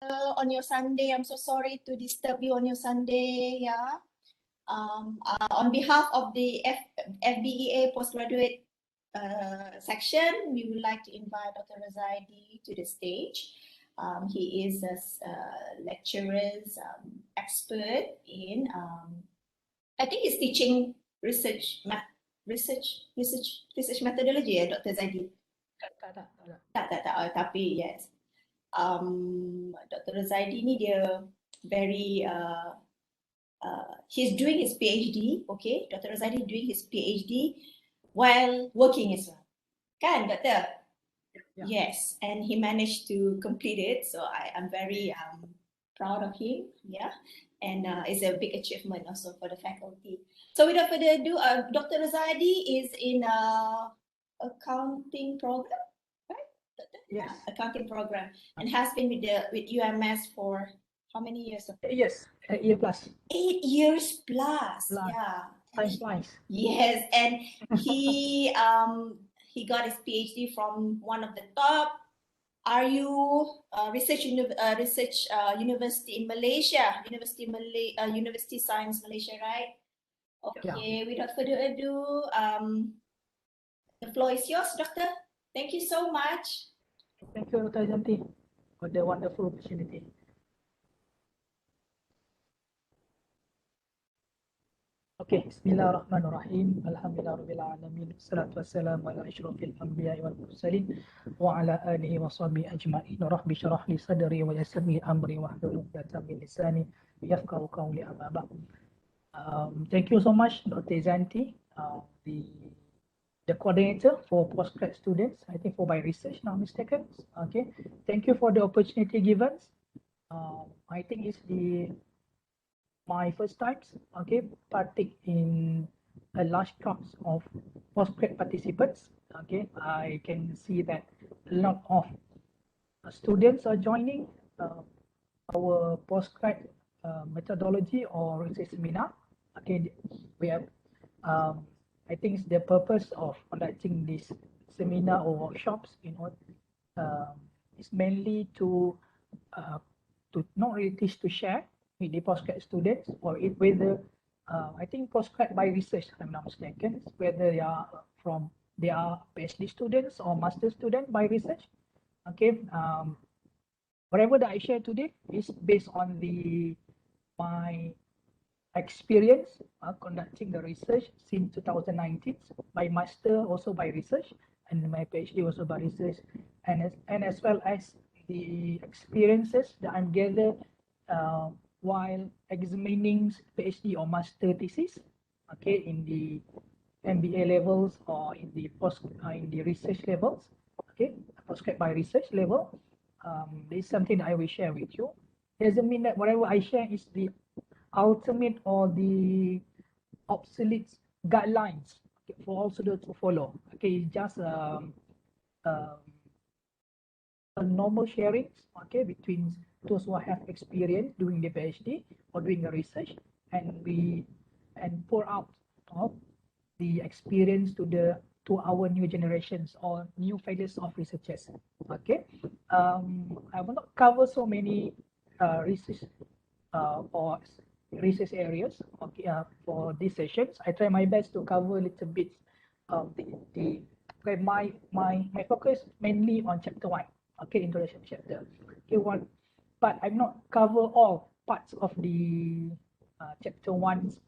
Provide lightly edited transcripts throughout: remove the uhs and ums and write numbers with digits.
on your Sunday. I'm so sorry to disturb you on your Sunday. Yeah. On behalf of the FBEA Postgraduate Section, we would like to invite Dr. ROZAIDY to the stage. He is a lecturer, expert in, I think he's teaching research methodology, Dr. Zaidi. Tak. Tapi yes. Dr. ROZAIDY ni dia very he's doing his PhD, okay? Dr. ROZAIDY doing his PhD while working as well. Kan, Doctor? Yeah. Yes, and he managed to complete it, so I'm very proud of him, yeah? And it's a big achievement also for the faculty. So without further ado, Dr. ROZAIDY is in accounting program, right? Yes. Accounting program, and has been with UMS for how many years? 8 years. 8 years plus. 8 years plus. Yeah. Nice. Yes, and he got his PhD from one of the top research university in Malaysia, University Science Malaysia, right? Okay. Yeah. Without further ado, the floor is yours, Doctor. Thank you so much. Thank you, Dr. Janti, for the wonderful opportunity. Okay, Bismillahirrahmanirrahim. Alhamdulillahirabbil alamin. Wassalatu wassalamu ala asyrafil anbiya'i wal mursalin wa ala alihi wa sahbihi ajma'in. Rabbi shrah li sadri wa yassir li amri wahlul 'uqdatam min lisani yafqahu qawli, amma ba'd. Thank you so much, Dr. Janti, the coordinator for postgrad students, I think for my research, not mistaken. Okay, thank you for the opportunity given. I think it's my first time, okay, partake in a large crowd of postgrad participants. Okay, I can see that a lot of students are joining our postgrad methodology or research seminar. Okay, we have I think it's the purpose of conducting this seminar or workshops, is mainly to not really teach, to share with the postgrad students, or whether I think postgrad by research, if I'm not mistaken, whether they are PhD students or master students by research. Okay, whatever that I share today is based on my experience conducting the research since 2019, by master also by research, and my PhD also by research, and as well as the experiences that I'm gathered while examining PhD or master thesis, okay, in the MBA levels or in the research levels, okay, postgrad by research level. This is something that I will share with you. Doesn't mean that whatever I share is the ultimate or the obsolete guidelines, okay, for all students to follow. Okay, it's just a normal sharing, okay, between those who have experience doing the PhD or doing the research, and pour out of the experience to our new generations or new phases of researchers. Okay, I will not cover so many research or research areas, okay, for these sessions. I try my best to cover a little bit of my focus mainly on chapter 1, okay, introduction chapter. Okay, but I'm not cover all parts of the chapter 1's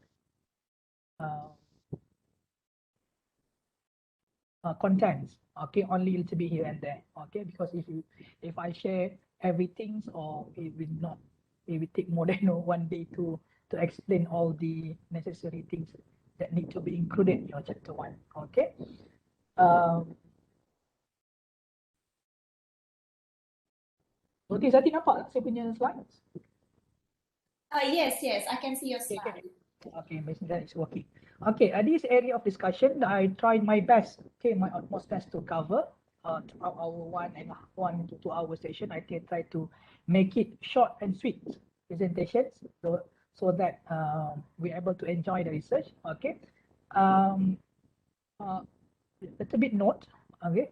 contents. Okay, only a little bit here and there. Okay, because if I share everything, or it will take more than 1 day to explain all the necessary things that need to be included in your chapter 1. Okay. Okay, Zati nampak saya punya slides? Yes, I can see your slide. Okay, basically it's working. Okay, this area of discussion, I tried my best, okay, my utmost best to cover throughout our 1 to 2 hour session. I try to make it short and sweet presentations, so that we're able to enjoy the research. Okay, little bit note. Okay,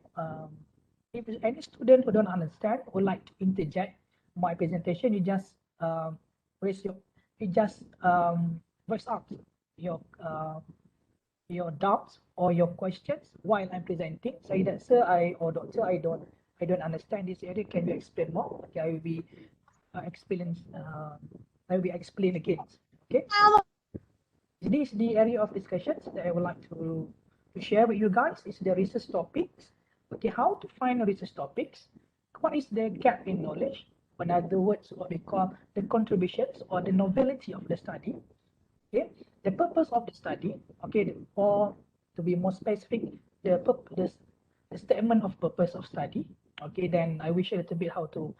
if any student who don't understand would like to interject, my presentation, you just raise your, you just voice out your doubts or your questions while I'm presenting. Say that, sir, or doctor, I don't understand this area. Can you explain more? Okay, I will be explain again. Okay. This is the area of discussions that I would like to share with you guys. Is the research topics. Okay, how to find research topics? What is the gap in knowledge? In other words, what we call the contributions or the novelty of the study. Okay, the purpose of the study. Okay, or to be more specific, the statement of purpose of study. Okay, then I will share a little bit how to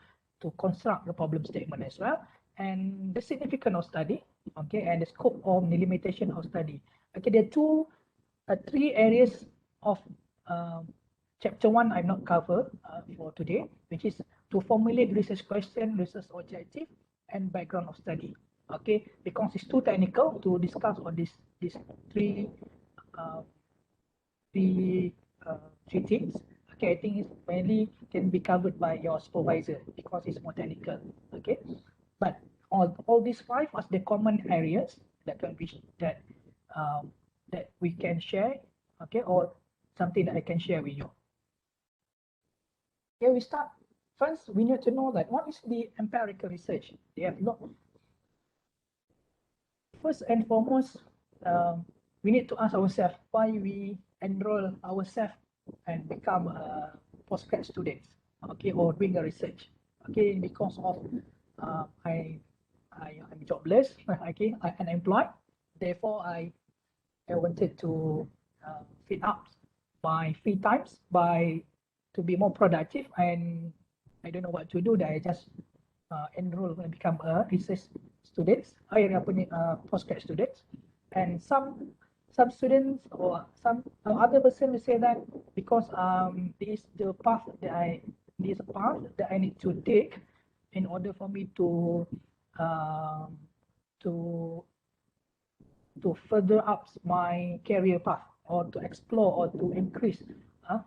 construct the problem statement as well, and the significance of study. Okay, and the scope or the limitation of study. Okay, there are three areas of chapter 1 I've not covered for today, which is to formulate research question, research objective, and background of study. Okay, because it's too technical to discuss on these three uh, three three things. Okay, I think it's mainly can be covered by your supervisor because it's more technical. Okay, but all these five are the common areas that can be that we can share. Okay, or something that I can share with you. Okay, we start. First, we need to know that what is the empirical research. They have not. First and foremost, we need to ask ourselves why we enroll ourselves and become postgrad students, okay, or doing a research, okay, because of I'm jobless, okay, I'm unemployed, therefore I wanted to fill up my free times by to be more productive, and I don't know what to do. That I just enroll and become a research students, postgrad students, and some students or some other person will say that because this is the path that I need to take in order for me to um, to further up my career path or to explore or to increase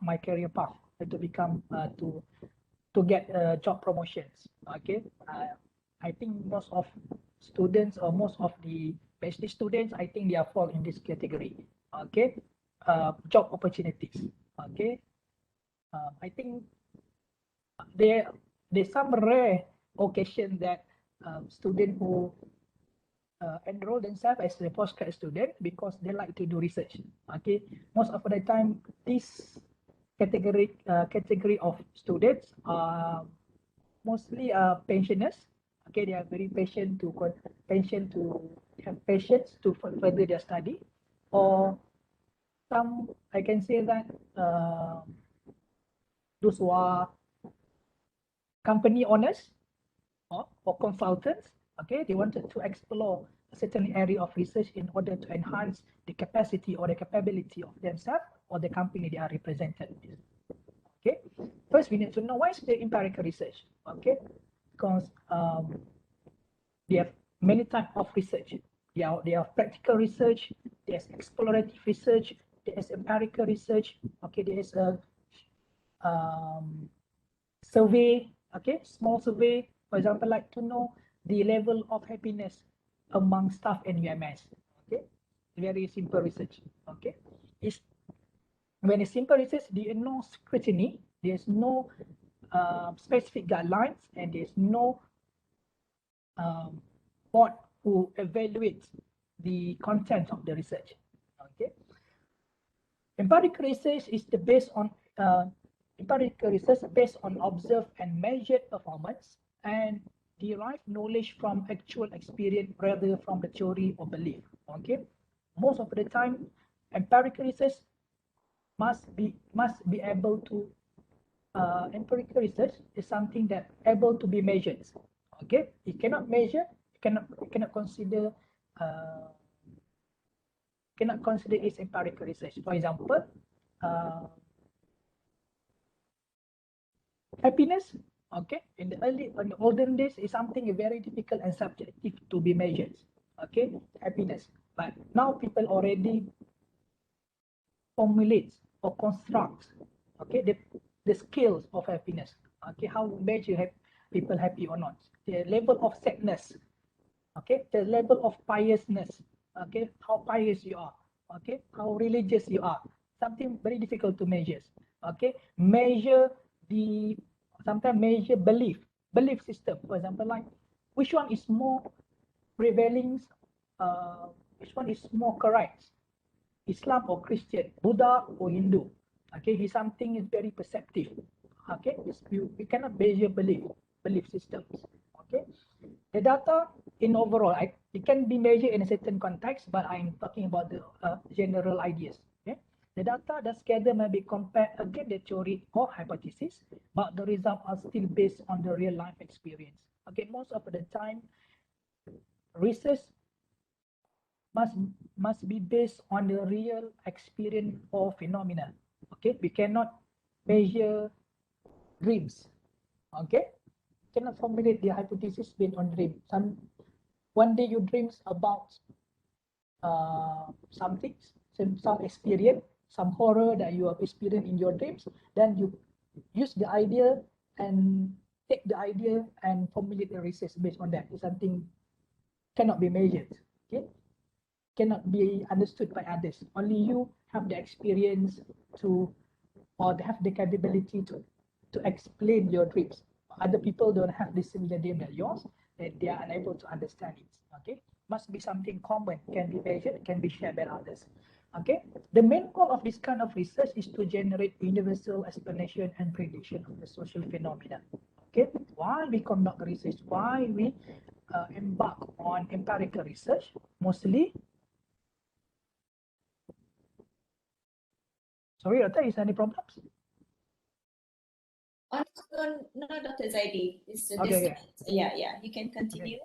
my career path and to become to get job promotions. Okay, I think most of students or most of the PhD students, I think they are fall in this category. Okay, job opportunities. Okay, I think there's some rare occasion that student who enroll themselves as a postgrad student because they like to do research. Okay, most of the time this category of students are mostly pensioners. Okay, they are very patient to have patience to further their study, or some I can say that those who are company owners or consultants. Okay, they wanted to explore a certain area of research in order to enhance the capacity or the capability of themselves or the company they are represented with. Okay, first we need to know what is the empirical research. Okay, because they have many types of research. There are practical research, there's explorative research, there's empirical research. Okay, there is a survey. Okay, small survey. For example, like to know the level of happiness among staff and UMS. Okay, very simple research. Okay, it's when it's simple research, there is no scrutiny, there's no specific guidelines, and there's no board who evaluates the content of the research. Okay, empirical research is the based on empirical research based on observed and measured performance and derive knowledge from actual experience rather from the theory or belief. Okay, most of the time, empirical research must be able to empirical research is something that able to be measured. Okay, you cannot measure, you cannot consider its empirical research. For example, happiness. Okay, in the olden days is something very difficult and subjective to be measured. Okay, happiness. But now people already formulates or constructs, okay, the scales of happiness. Okay, how measure people happy or not. The level of sadness, okay, the level of piousness, okay, how pious you are, okay, how religious you are, something very difficult to measure, okay. Measure the, sometimes measure belief system, for example, like which one is more prevailing, which one is more correct, Islam or Christian, Buddha or Hindu. Okay, is something is very perceptive. Okay, we cannot measure belief systems. Okay, the data in overall, it can be measured in a certain context, but I'm talking about the general ideas. Okay, the data that's gathered may be compared against the theory or hypothesis, but the results are still based on the real life experience. Okay, most of the time, research must be based on the real experience or phenomena. Okay, we cannot measure dreams. Okay, cannot formulate the hypothesis based on dream. One day you dreams about something, some experience, some horror that you have experienced in your dreams. Then you use the idea and take the idea and formulate the research based on that. It's something cannot be measured. Okay, cannot be understood by others. Only you have the experience to, or have the capability to explain your dreams. Other people don't have the similar dream that yours, and they are unable to understand it. Okay, must be something common, can be measured, can be shared by others. Okay, the main goal of this kind of research is to generate universal explanation and prediction of the social phenomena. Okay, why we conduct research, why we embark on empirical research, mostly. Sorry, Rata, is there any problems? No, Dr. Zaidi. It's Okay. yeah, you can continue.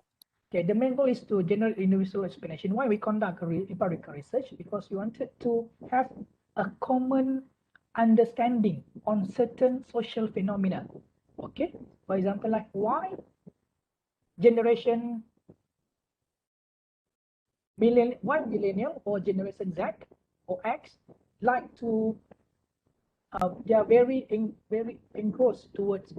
Okay, the main goal is to generate universal explanation. Why we conduct empirical research? Because we wanted to have a common understanding on certain social phenomena. Okay, for example, like why generation millennial or generation Z or X like to they are very engrossed towards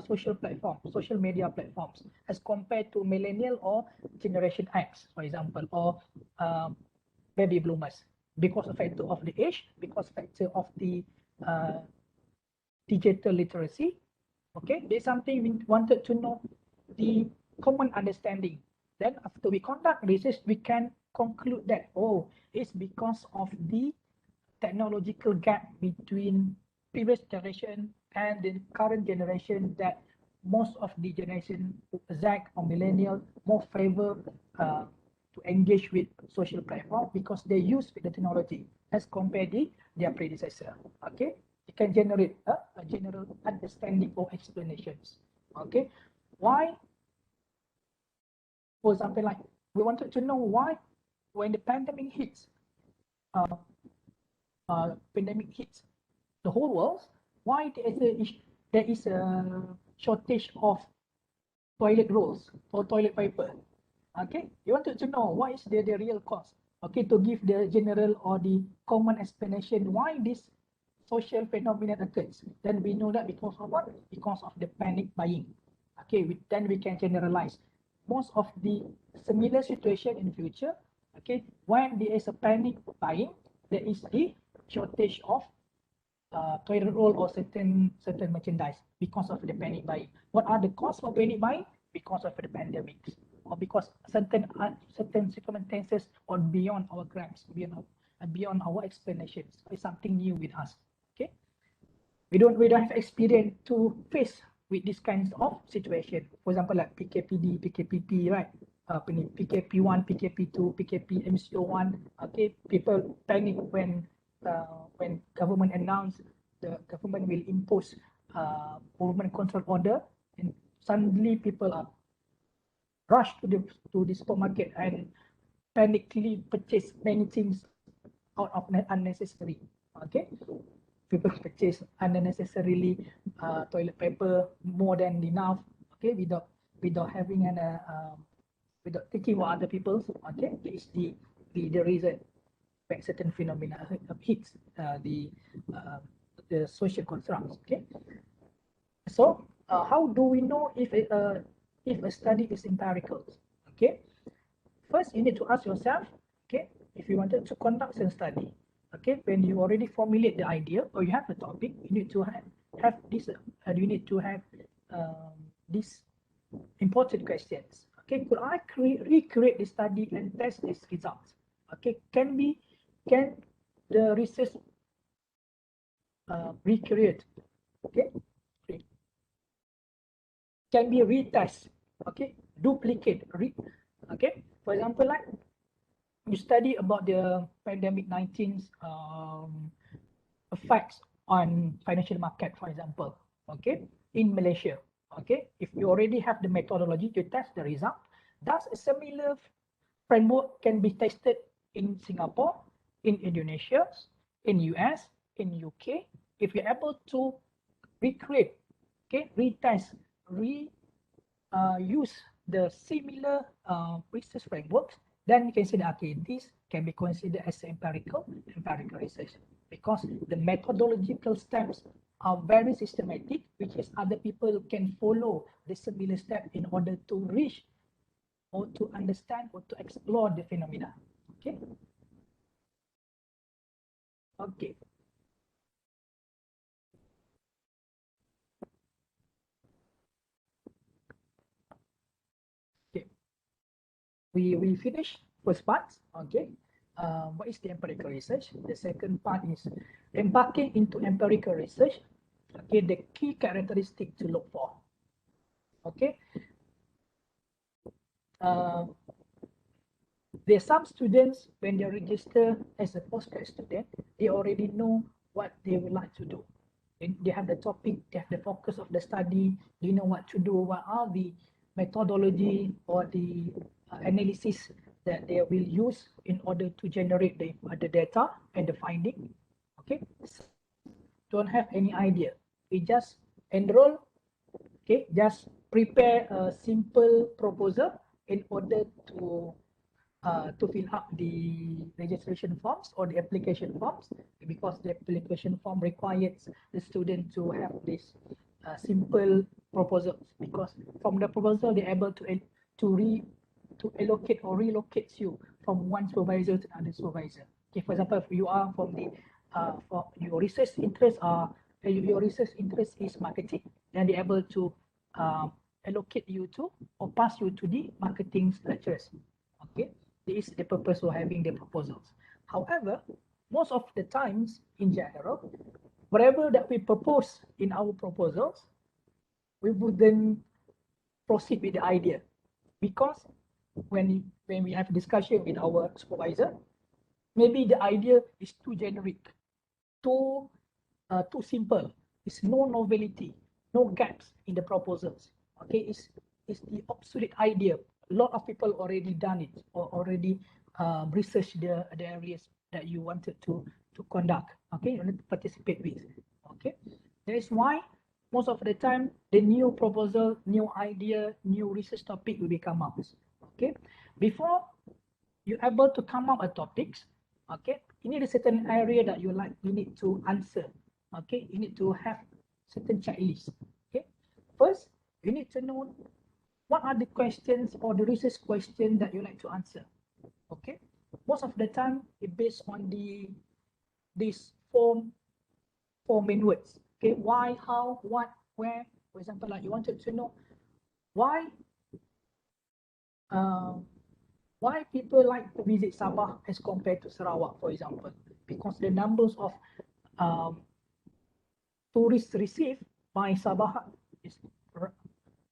social platforms, social media platforms, as compared to millennial or generation X, for example, or baby bloomers, because of factor of the age, because factor of the digital literacy. Okay, there's something we wanted to know, the common understanding. Then after we conduct research, we can conclude that, oh, it's because of the technological gap between previous generation and the current generation that most of the generation Z or millennial more favor to engage with social platform because they use the technology as compared to their predecessor. Okay, you can generate a general understanding or explanations. Okay, why? For example, like we wanted to know why when the pandemic hits, the whole world, why there is a shortage of toilet rolls or toilet paper. Okay, you wanted to know what is the real cause. Okay, to give the general or the common explanation why this social phenomenon occurs. Then we know that because of what? Because of the panic buying. Okay, then we can generalize. Most of the similar situation in future, okay, when there is a panic buying, there is the shortage of toilet roll or certain merchandise because of the panic buying. What are the causes for panic buying? Because of the pandemic, or because certain circumstances or beyond our grasp, beyond our explanations. It's something new with us. Okay, we don't have experience to face with this kinds of situation. For example, like PKPD, PKPP, right? PKP1, PKP2, PKP.MCO1. Okay, people panic when government announced the government will impose movement control order, and suddenly people are rush to the supermarket and panically purchase many things out of unnecessary. Okay, people purchase unnecessarily toilet paper more than enough. Okay, without having without thinking what other people's. Okay, that is the reason when certain phenomena hits the social constructs. Okay, so how do we know if a study is empirical? Okay, first you need to ask yourself, okay, if you wanted to conduct a study, okay, when you already formulate the idea or you have the topic, you need to have this, you need to have these important questions. Okay, could I recreate the study and test these results? Okay, can the research recreate? Okay, can be retest. Okay, duplicate. Okay, for example, like you study about the pandemic 19's effects on financial market, for example, okay, in Malaysia. Okay, if you already have the methodology to test the result, thus a similar framework can be tested in Singapore, in Indonesia, in US, in UK. If you're able to recreate, okay, retest, use the similar research frameworks, then you can say that, okay, this can be considered as empirical research because the methodological steps are very systematic, which is other people can follow the similar step in order to reach or to understand or to explore the phenomena. Okay. Okay. Okay. We finish first part. Okay. What is the empirical research? The second part is embarking into empirical research. Okay, the key characteristic to look for. Okay. There are some students, when they register as a postgrad student, they already know what they would like to do. They have the topic, they have the focus of the study, they know what to do, what are the methodology or the analysis that they will use in order to generate the data and the finding. Okay, don't have any idea. We just enroll, okay, just prepare a simple proposal in order to fill up the registration forms or the application forms, because the application form requires the student to have this simple proposals, because from the proposal they're able to allocate or relocate you from one supervisor to another supervisor. Okay, for example, if you are from the for your research interest is marketing, then they're able to allocate you to or pass you to the marketing lecturers. Okay, this is the purpose of having the proposals. However, most of the times in general, whatever that we propose in our proposals, we wouldn't proceed with the idea, because when we have a discussion with our supervisor, maybe the idea is too generic, too simple. It's no novelty, no gaps in the proposals. Okay, it's the obsolete idea. A lot of people already done it or already researched the areas that you wanted to conduct. Okay, you wanted to participate with. Okay, that is why most of the time the new proposal, new idea, new research topic will become up. Okay, before you're able to come up with topics, okay, you need a certain area that you need to answer. Okay, you need to have certain checklist. Okay, first you need to know what are the questions or the research question that you like to answer. Okay, most of the time it based on this four main words. Okay, why, how, what, where. For example, like you wanted to know why why people like to visit Sabah as compared to Sarawak, for example, because the numbers of tourists received by Sabah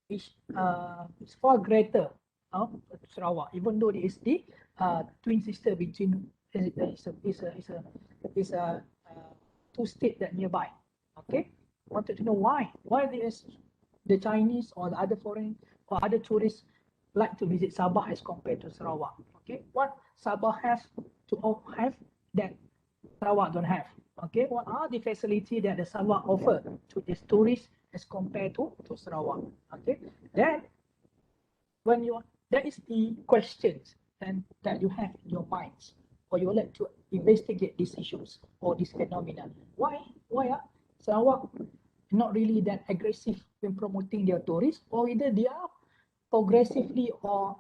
is far greater Sarawak, even though it is the twin sister between is a two states that nearby. Okay, wanted to know why the Chinese or the other foreign or other tourists like to visit Sabah as compared to Sarawak. Okay, what Sabah has to have that Sarawak don't have. Okay, what are the facilities that the Sarawak offer to these tourists as compared to Sarawak? Okay, then when you that is the questions and that you have in your minds, or you would like to investigate these issues or this phenomenon. Why Sarawak not really that aggressive when promoting their tourists, or either they are progressively or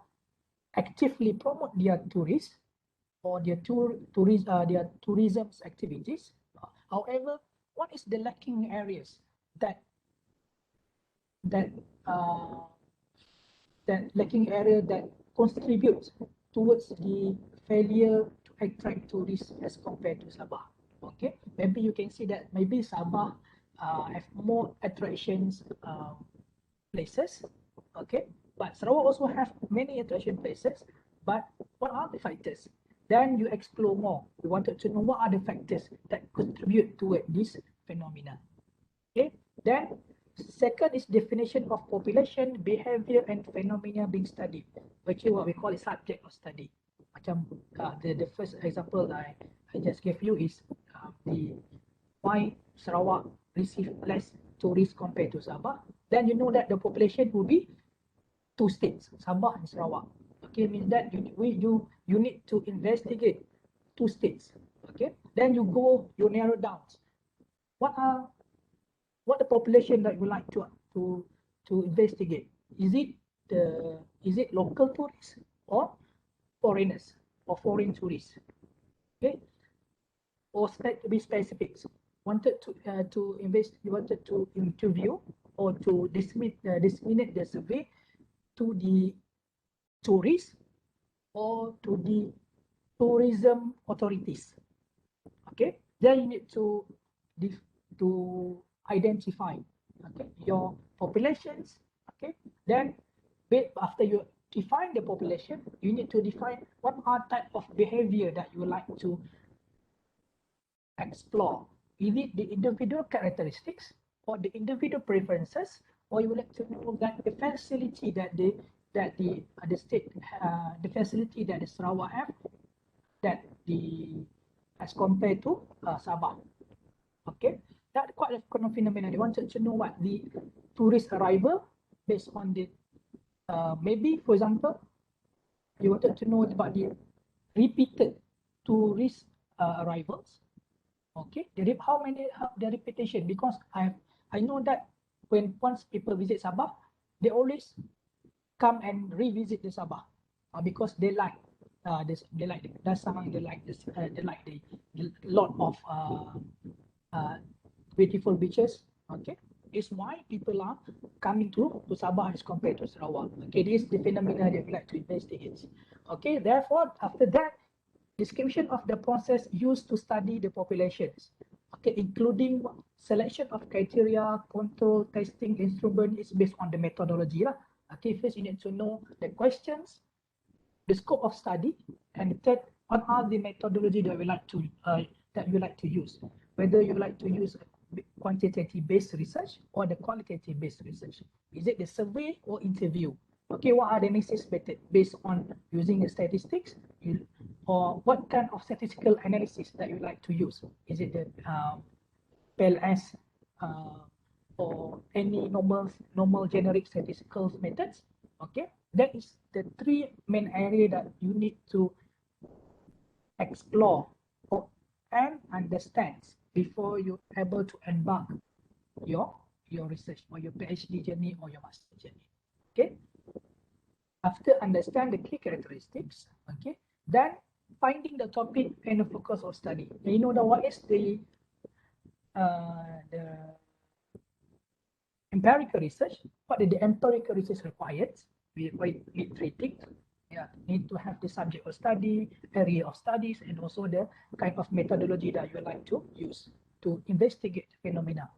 actively promote their tourists or their their tourism activities. However, what is the lacking areas that that uh, that lacking area that contributes towards the failure to attract tourists as compared to Sabah? Okay, maybe you can see that maybe Sabah have more attractions places. Okay, but Sarawak also have many attraction places. But what are the factors? Then you explore more. You wanted to know what are the factors that contribute toward this phenomena. Okay, then second is definition of population, behavior, and phenomena being studied. Actually, what we call is subject of study. Macam the first example I just gave you is the why Sarawak receive less tourists compared to Sabah. Then you know that the population will be two states, Sabah and Sarawak. Okay, means that you need to investigate two states. Okay, then you narrow down. What the population that you like to investigate? Is it local tourists or foreigners or foreign tourists? Okay, or to be specific, wanted to invest, you wanted to interview or to disseminate the survey to the tourists or to the tourism authorities. Okay, then you need to identify your populations. Okay, then after you define the population, you need to define what are type of behavior that you like to explore. Is it the individual characteristics or the individual preferences, or you would like to know that the facility that the state the facility that the Sarawak have that the as compared to Sabah. Okay, that quite a kind of phenomenon. They wanted to know what the tourist arrival based on the maybe, for example, you wanted to know about the repeated tourist arrivals. Okay, how many the repetition, because I know that when once people visit Sabah, they always come and revisit the Sabah because they like this, they like the dasang, they like this, they like the lot of beautiful beaches. Okay, is why people are coming to Sabah as compared to Sarawak. Okay, this is the phenomena they would like to investigate. Okay, therefore, after that, description of the process used to study the populations. Okay, including selection of criteria, control, testing instrument is based on the methodology lah. Okay, first you need to know the questions, the scope of study, and third, what are the methodology that we like to use. Whether you like to use quantitative-based research or the qualitative-based research. Is it the survey or interview? Okay, what are the analysis method based on using the statistics, or what kind of statistical analysis that you like to use? Is it the PLS or any normal generic statistical methods? Okay, that is the three main area that you need to explore and understand before you're able to embark your research or your PhD journey or your master journey. Okay, after understand the key characteristics, okay, then finding the topic and the focus of study. You know that what is the empirical research? What is the empirical research required? We need three things. Yeah, need to have the subject of study, area of studies, and also the kind of methodology that you like to use to investigate phenomena.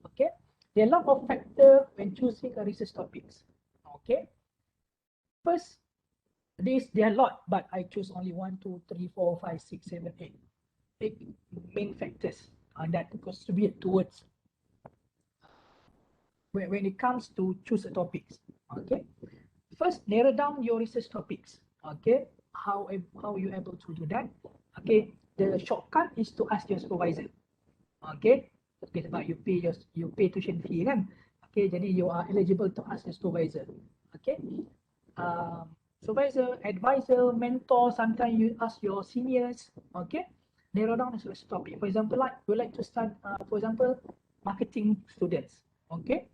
Okay, there are a lot of factors when choosing a research topics. Okay, first, there are a lot, but I choose only 1, 2, 3, 4, 5, 6, 7, 8. 8 main factors that contribute towards when it comes to choose a topics. Okay, first narrow down your research topics. Okay, how you able to do that? Okay, the shortcut is to ask your supervisor. Okay, sebab you pay tuition fee kan. Okay, jadi you are eligible to ask your supervisor. Okay, supervisor, advisor, mentor. Sometimes you ask your seniors. Okay, narrow down the topic. For example, like you like to start. For example, marketing students. Okay.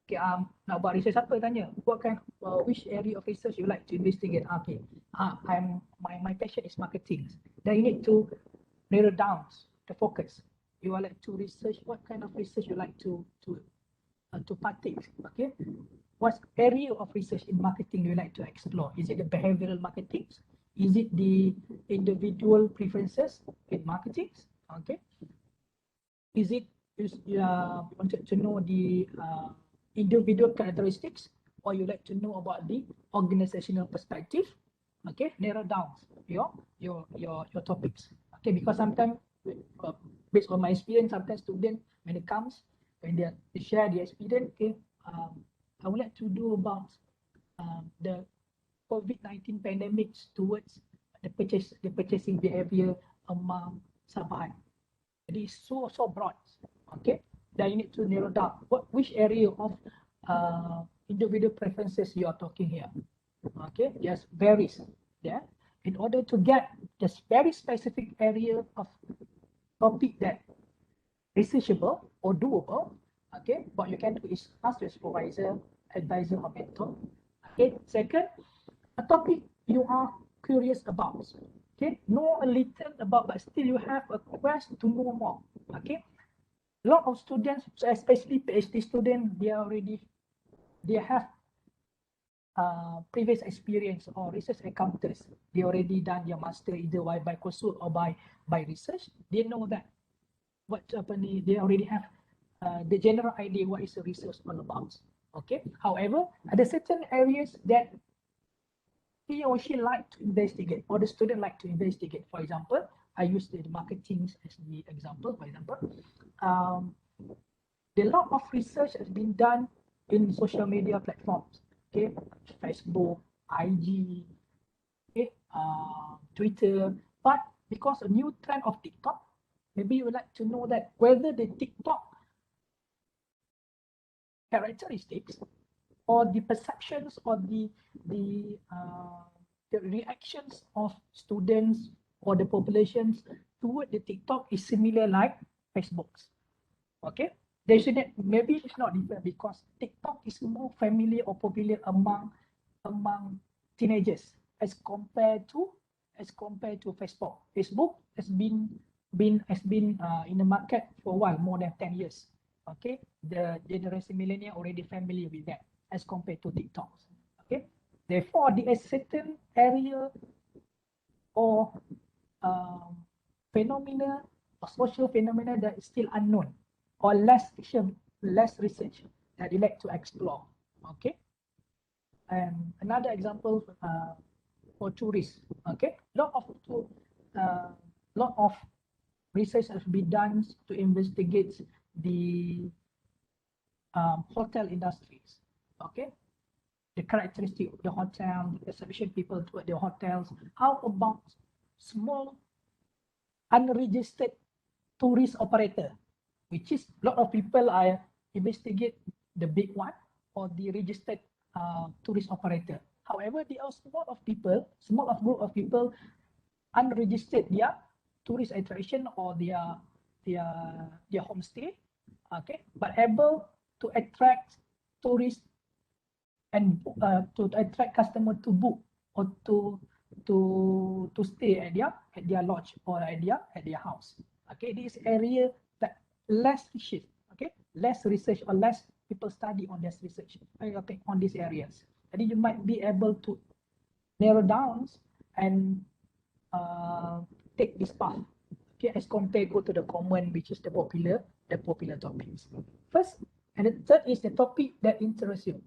Okay, nak buat research apa tanya? What kind, which area of research you like to investigate? Okay, my passion is marketing. Then you need to narrow down the focus. You are like to research what kind of research you like to partake. Okay, what area of research in marketing you like to explore? Is it the behavioral marketing? Is it the individual preferences in marketing? Okay, is it wanted to know the individual characteristics, or you like to know about the organizational perspective? Okay, narrow down your topics. Okay, because sometimes based on my experience, sometimes students when they share the experience, okay, I would like to do about the COVID-19 pandemics towards the purchasing behavior among Sabahan. It is so broad. Okay, then you need to narrow down which area of individual preferences you are talking here. Okay, yes, varies. Yeah, in order to get this very specific area of topic that researchable or doable, okay, what you can do is ask your supervisor, advisor, or mentor. Okay, second, a topic you are curious about. Okay, know a little about, but still you have a quest to know more. Okay, a lot of students, especially PhD students, they have previous experience or research encounters. They already done their master either by consult or by research. They know that what happening. They already have the general idea what is the research all about. Okay. However, there certain areas that he or she like to investigate, or the student like to investigate. For example, I use the marketing as the example. For example, a lot of research has been done in social media platforms. Okay, Facebook, IG, okay, Twitter. But because a new trend of TikTok, maybe you would like to know that whether the TikTok characteristics or the perceptions or the reactions of students or the populations toward the TikTok is similar like Facebook's. Okay, they should maybe it's not different because TikTok is more familiar or popular among teenagers as compared to Facebook. Facebook has been in the market for a while, more than 10 years. Okay, the generation millennial already familiar with that as compared to TikTok. Okay, therefore, there is certain area or phenomena or social phenomena that is still unknown or less research that you like to explore. Okay, and another example for tourists. Okay, lot of research has been done to investigate the hotel industries. Okay, the characteristic of the hotel, the perception people toward the hotels. How about small unregistered tourist operator, which is a lot of people are investigate the big one or the registered tourist operator. However, there are small group of people unregistered their tourist attraction or their homestay, okay, but able to attract tourists and to attract customer to book or to stay at their lodge or at their house. Okay, this area that less research, okay, less research or less people study on this research, okay, on these areas. And you might be able to narrow down and take this path, okay, as compared to the common, which is the popular topics. First, and the third is the topic that interests you.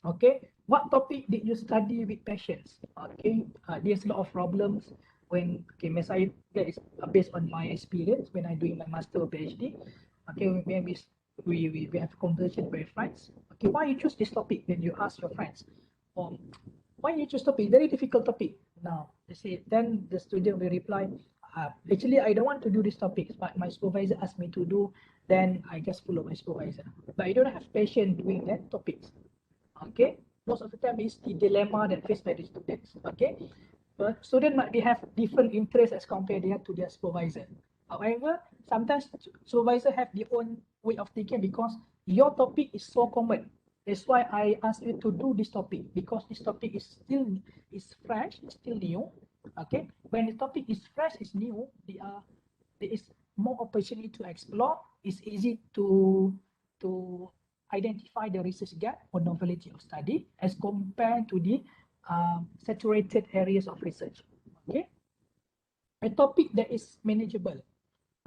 Okay, what topic did you study with passions? Okay, there's a lot of problems when, okay, that is based on my experience when I doing my master or PhD. Okay, when we have a conversation with friends. Okay, why you choose this topic? Then you ask your friends, why you choose topic? Very difficult topic. Now they say, then the student will reply, actually I don't want to do this topic, but my supervisor asked me to do. Then I just follow my supervisor. But I don't have passion doing that topics. Okay, most of the time is the dilemma that faced by the students. Okay, but student might have different interests as compared to their supervisor. However, sometimes supervisor have their own way of thinking because your topic is so common. That's why I ask you to do this topic, because this topic is fresh, still new. Okay, when the topic is fresh, is new, there is more opportunity to explore. It's easy to identify the research gap or novelty of study as compared to the saturated areas of research. Okay, a topic that is manageable,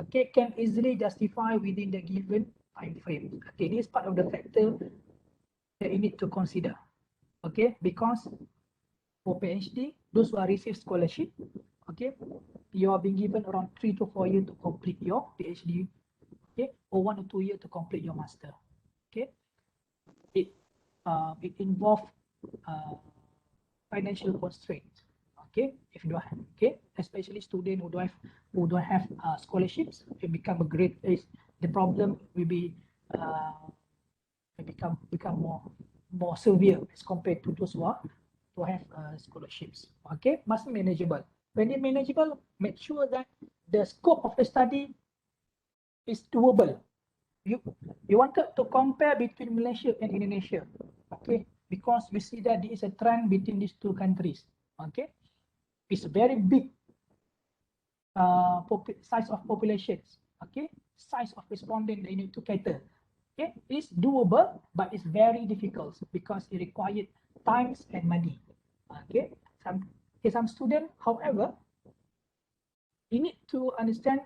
okay, can easily justify within the given time frame. Okay, this is part of the factor that you need to consider. Okay, because for PhD, those who are receive scholarship, okay, you are being given around 3 to 4 years to complete your PhD, okay, or 1 or 2 years to complete your master. Okay, it involves financial constraints. Okay, if you don't have, okay, especially students who don't have scholarships, it become a great is the problem will be become more severe as compared to those who have scholarships. Okay, must be manageable. When it's manageable, make sure that the scope of the study is doable. You wanted to compare between Malaysia and Indonesia, okay, because we see that there is a trend between these two countries. Okay, it's very big size of populations, okay, size of respondent they need to cater. Okay, it's doable, but it's very difficult because it required times and money. Okay, some student, however, you need to understand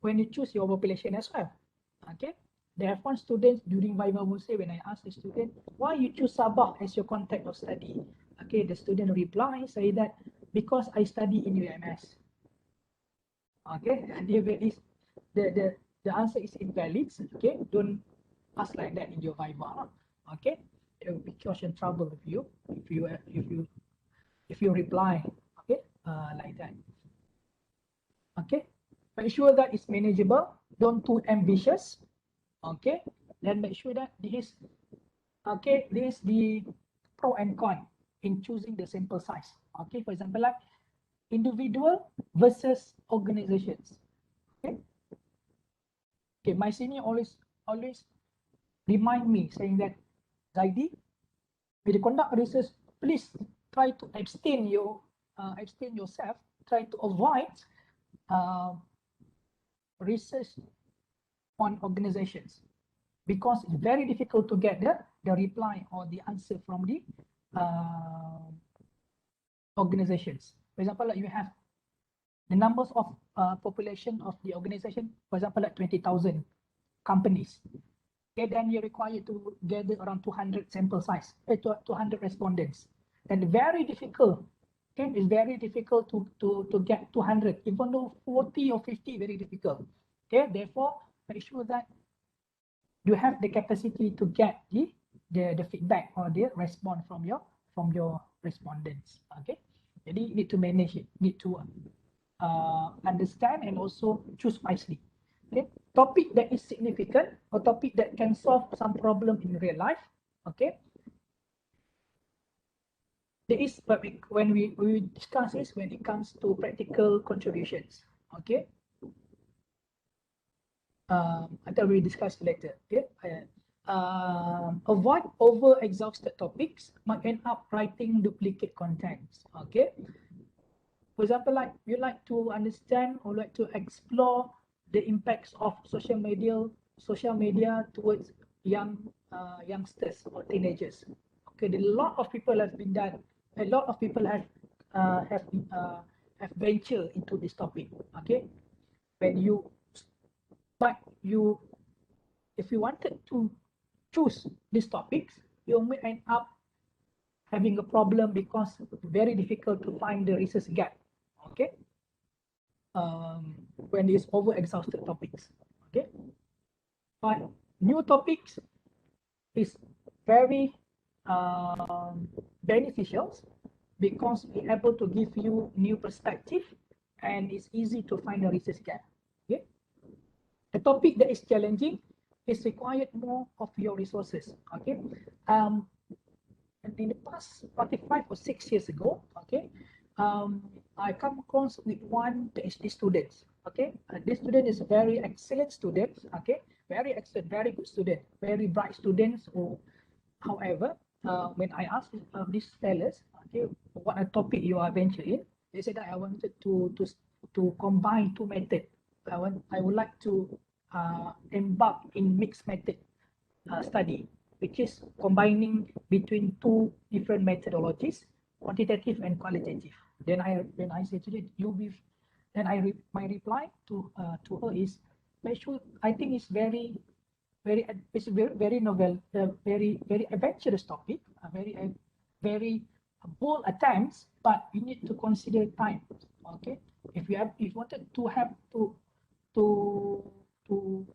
when you choose your population as well. Okay, there are one students during Viva will say, when I ask the student, why you choose Sabah as your context of study? Okay, the student reply, say that because I study in UMS. Okay, and the answer is invalid. Okay, don't ask like that in your Viva. Okay, it will be caution trouble with you if you reply, okay, like that. Okay, make sure that it's manageable. Don't too ambitious. Okay, then make sure that this is the pro and con in choosing the sample size. Okay, for example, like individual versus organizations. Okay, okay, my senior always remind me saying that, Zaidi, when you conduct research, please try to abstain yourself, try to avoid research on organizations, because it's very difficult to get the reply or the answer from the organizations. For example, like you have the numbers of population of the organization, for example, like 20,000 companies. Okay, then you're required to gather around 200 sample size, 200 respondents. And very difficult. Okay, it's very difficult to get 200, even though 40 or 50, very difficult. Okay, therefore, make sure that you have the capacity to get the feedback or the response from your respondents. Okay, jadi you need to manage it, need to understand and also choose wisely. Okay, topic that is significant or topic that can solve some problem in real life. Okay, there is, but when we discuss this when it comes to practical contributions. Okay, until we discuss later. Okay, avoid over-exhausted topics might end up writing duplicate contents. Okay, for example, like you like to understand or like to explore the impacts of social media towards youngsters or teenagers. Okay, a lot of people have been done. A lot of people have ventured into this topic. Okay, when you but you if you wanted to choose these topics, you may end up having a problem because it's very difficult to find the research gap. Okay, when it's over exhausted topics. Okay, but new topics is very beneficial because it's able to give you new perspective and it's easy to find a research gap. Okay, a topic that is challenging is required more of your resources. Okay, and in the past 45 or 6 years ago, okay, I come across with one PhD student. Okay, Okay, this student is a very excellent student. Okay, very excellent, very good student, very bright students. Or, however, when I asked these fellas, okay, what a topic you are venturing, they said that I wanted to combine two methods. I would like to embark in mixed method study, which is combining between two different methodologies, quantitative and qualitative. Then when I say to them, then my reply to her is, I think it's very novel, very adventurous topic, very bold attempts, but you need to consider time. Okay, if you wanted to have to to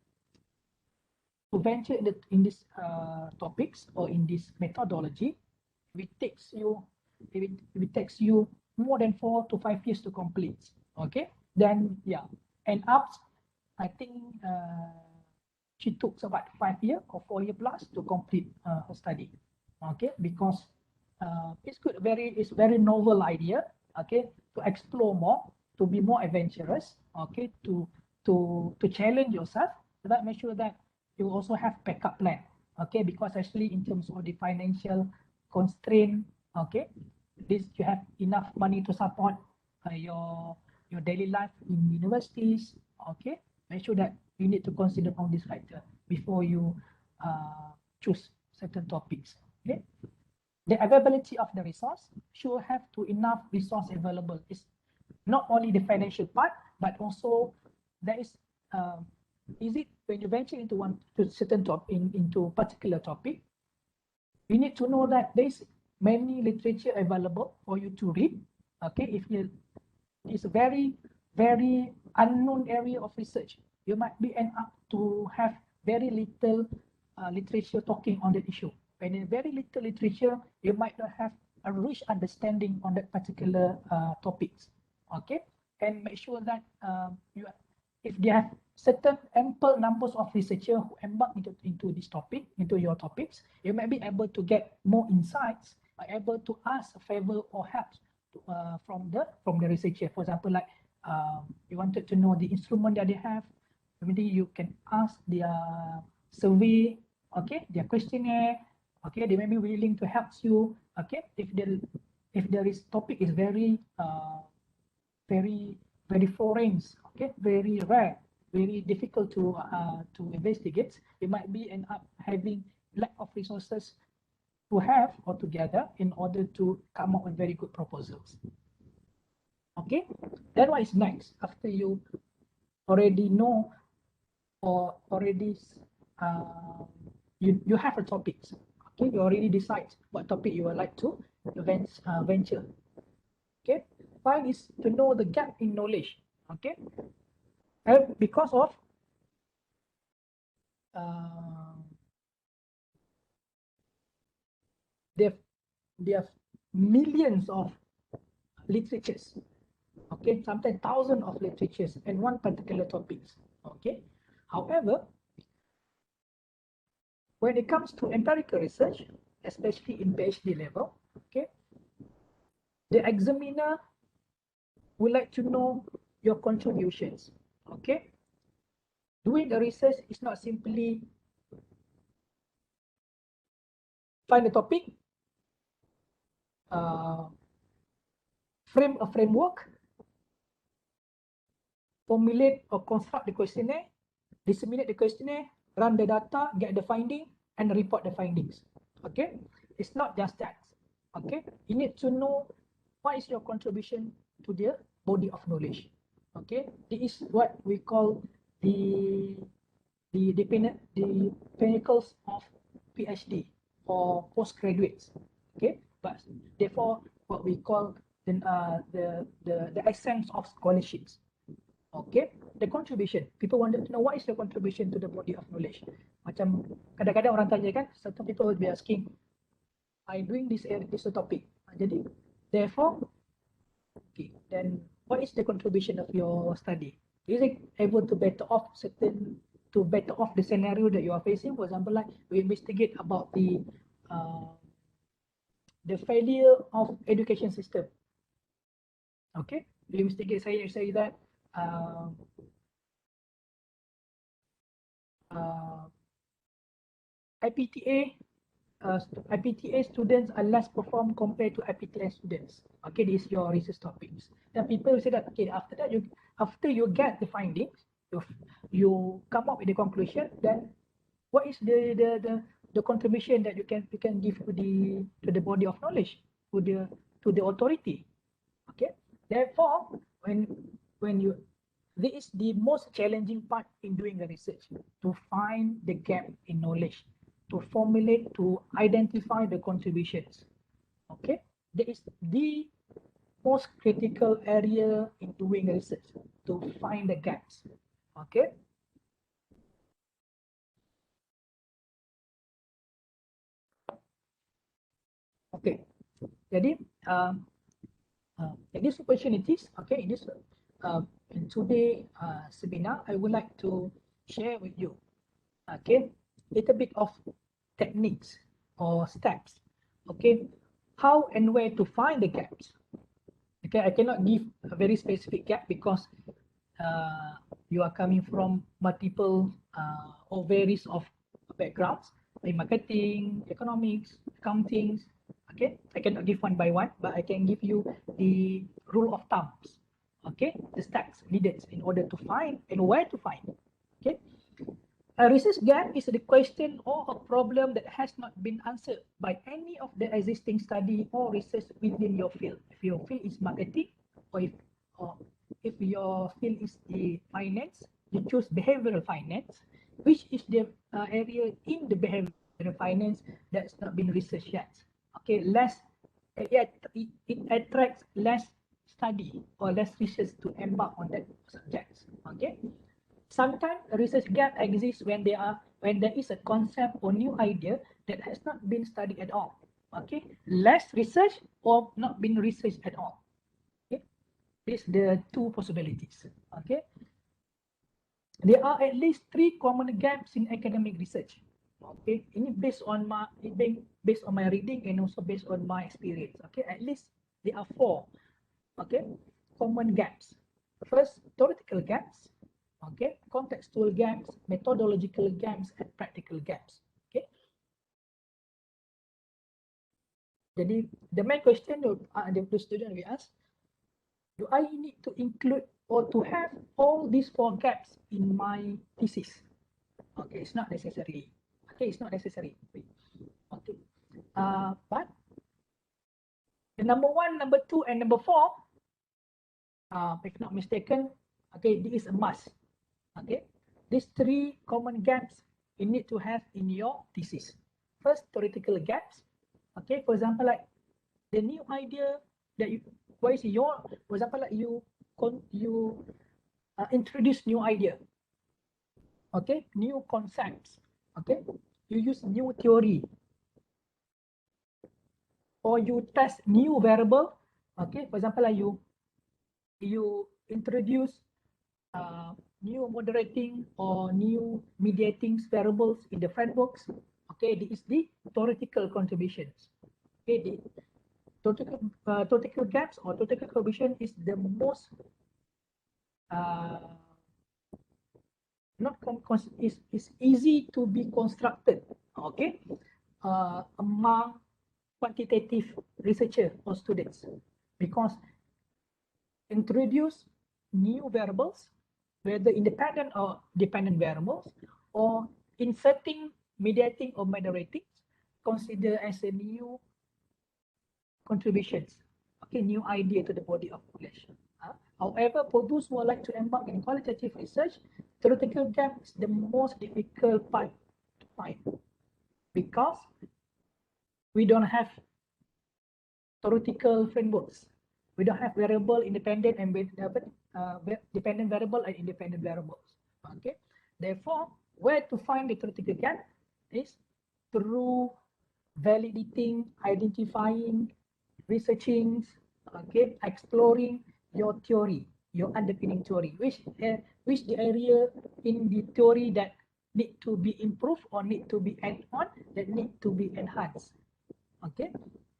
venture in this topics or in this methodology, it takes you it takes you more than 4 to 5 years to complete. Okay, then yeah, and up, I think she took about 5 years or 4 years plus to complete her study. Okay, because it's good, it's very novel idea. Okay, to explore more, to be more adventurous. Okay, to challenge yourself, so that make sure that you also have backup plan. Okay, because actually in terms of the financial constraint, okay, this you have enough money to support your daily life in universities. Okay, make sure that you need to consider all these factors before you choose certain topics. Okay, the availability of the resource should have to enough resource available. It's not only the financial part, but also there is it when you venture into one to certain topic into particular topic, you need to know that there's many literature available for you to read. Okay, if it's a very unknown area of research, you might be end up to have very little literature talking on that issue. When in very little literature, you might not have a rich understanding on that particular topics. Okay, and make sure that if they have certain ample numbers of researchers who embark into this topic, into your topics, you might be able to get more insights, able to ask a favor or help from the researcher. For example, like you wanted to know the instrument that they have, maybe you can ask their survey, okay, their questionnaire, okay, they may be willing to help you. Okay, if there is topic is very foreign, okay, very rare, very difficult to investigate, you might be end up having lack of resources to have or together in order to come up with very good proposals. Okay, then what is next after you already know or already you have a topic. Okay, you already decide what topic you would like to venture. Okay, five is to know the gap in knowledge. Okay, and because of there are millions of literatures, okay, sometimes thousands of literatures in one particular topics. Okay, however, when it comes to empirical research, especially in PhD level, okay, the examiner would like to know your contributions. Okay, doing the research is not simply find a topic, frame a framework, formulate or construct the questionnaire, disseminate the questionnaire, run the data, get the finding, and report the findings. Okay, it's not just that. Okay, you need to know what is your contribution to the body of knowledge. Okay, this is what we call the pinnacles of PhD or postgraduates. Okay, but therefore what we call the essence of scholarships. Okay, the contribution. People wanted to know what is the contribution to the body of knowledge. Macam kadang-kadang orang tanya kan, certain people will be asking, I doing this topic. Jadi, therefore, okay, then what is the contribution of your study? Is it able to better off the scenario that you are facing? For example, like we investigate about the failure of education system. Okay, we investigate say that IPTA IPTA students are less performed compared to IPTA students. Okay, this is your research topics. Then people say that okay, after you get the findings, you come up with the conclusion. Then what is the contribution that you can give to the body of knowledge, to the authority? Okay, therefore when you this is the most challenging part in doing the research, to find the gap in knowledge, to formulate, to identify the contributions. Okay, that is the most critical area in doing research, to find the gaps. Okay. Okay. Jadi in these opportunities, okay, in today seminar, I would like to share with you, okay, little bit of techniques or steps, okay, how and where to find the gaps. Okay, I cannot give a very specific gap because you are coming from multiple or various of backgrounds, like marketing, economics, accounting. Okay, I cannot give one by one, but I can give you the rule of thumbs. Okay, the steps needed in order to find and where to find. Okay, a research gap is the question or a problem that has not been answered by any of the existing study or research within your field. If your field is marketing, or if your field is the finance, you choose behavioral finance, which is the area in the behavioral finance that's not been researched yet. Okay, it attracts less study or less research to embark on that subject. Okay. Sometimes a research gap exists when there is a concept or new idea that has not been studied at all. Okay, less research or not been researched at all. Okay, these the two possibilities. Okay, there are at least 3 common gaps in academic research. Okay, ini based on my reading and also based on my experience. Okay, at least there are 4. Okay, common gaps. First, theoretical gaps. Okay, contextual gaps, methodological gaps, and practical gaps. Okay. Jadi, the main question the student will ask, do I need to include or to have all these 4 gaps in my thesis? Okay, it's not necessary. Okay, it's not necessary. Okay, but the number 1, number 2, and number 4, if not mistaken, okay, this is a must. Okay, these 3 common gaps you need to have in your thesis. First, theoretical gaps. Okay, for example, like the new idea that you, what is your, for example, like you introduce new idea. Okay, new concepts. Okay, you use new theory, or you test new variable. Okay, for example, like you introduce new moderating or new mediating variables in the frameworks. Okay, this is the theoretical contributions. Okay, the theoretical gaps or theoretical contribution is the most not is easy to be constructed. Okay, among quantitative researcher or students, because introduce new variables, whether independent or dependent variables, or inserting, mediating, or moderating, consider as a new contributions, okay, new idea to the body of knowledge. However, for those who would like to embark in qualitative research, theoretical gap is the most difficult part to find, because we don't have theoretical frameworks. We don't have variable independent and dependent variable and independent variables. Okay, therefore, where to find the theoretical gap is through validating, identifying, researching, okay, exploring your theory, your underpinning theory, which the area in the theory that need to be improved or need to be added on, that need to be enhanced. Okay,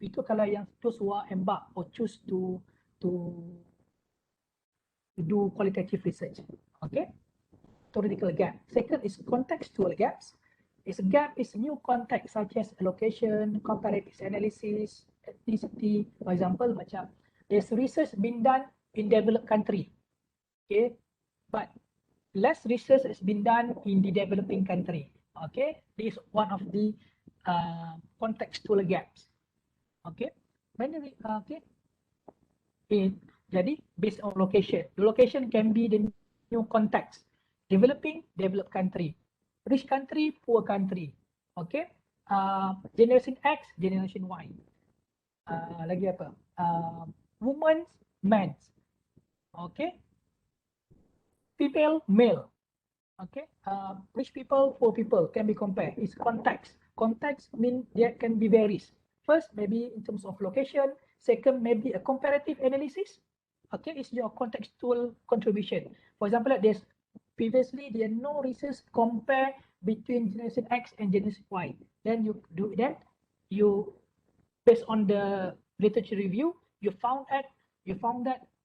itu kalau yang those who are embark or choose to do qualitative research. Okay, theoretical gap. Second is contextual gaps. Is a gap is new context such as location, comparative analysis, ethnicity. For example, macam there's research being done in developed country, okay, but less research has been done in the developing country. Okay, this is one of the contextual gaps. Okay, okay. Jadi based on location, the location can be the new context. Developing, developed country. Rich country, poor country. Okay. Generation X, Generation Y. Lagi apa? Women's, men's. Okay. Female, male. Okay. Rich people, poor people can be compared. It's context. Context means there can be varies. First, maybe in terms of location. Second, maybe a comparative analysis. Okay, it's your contextual contribution. For example, like there's previously there are no research compare between generation X and generation Y. Then you do that. You based on the literature review, you found that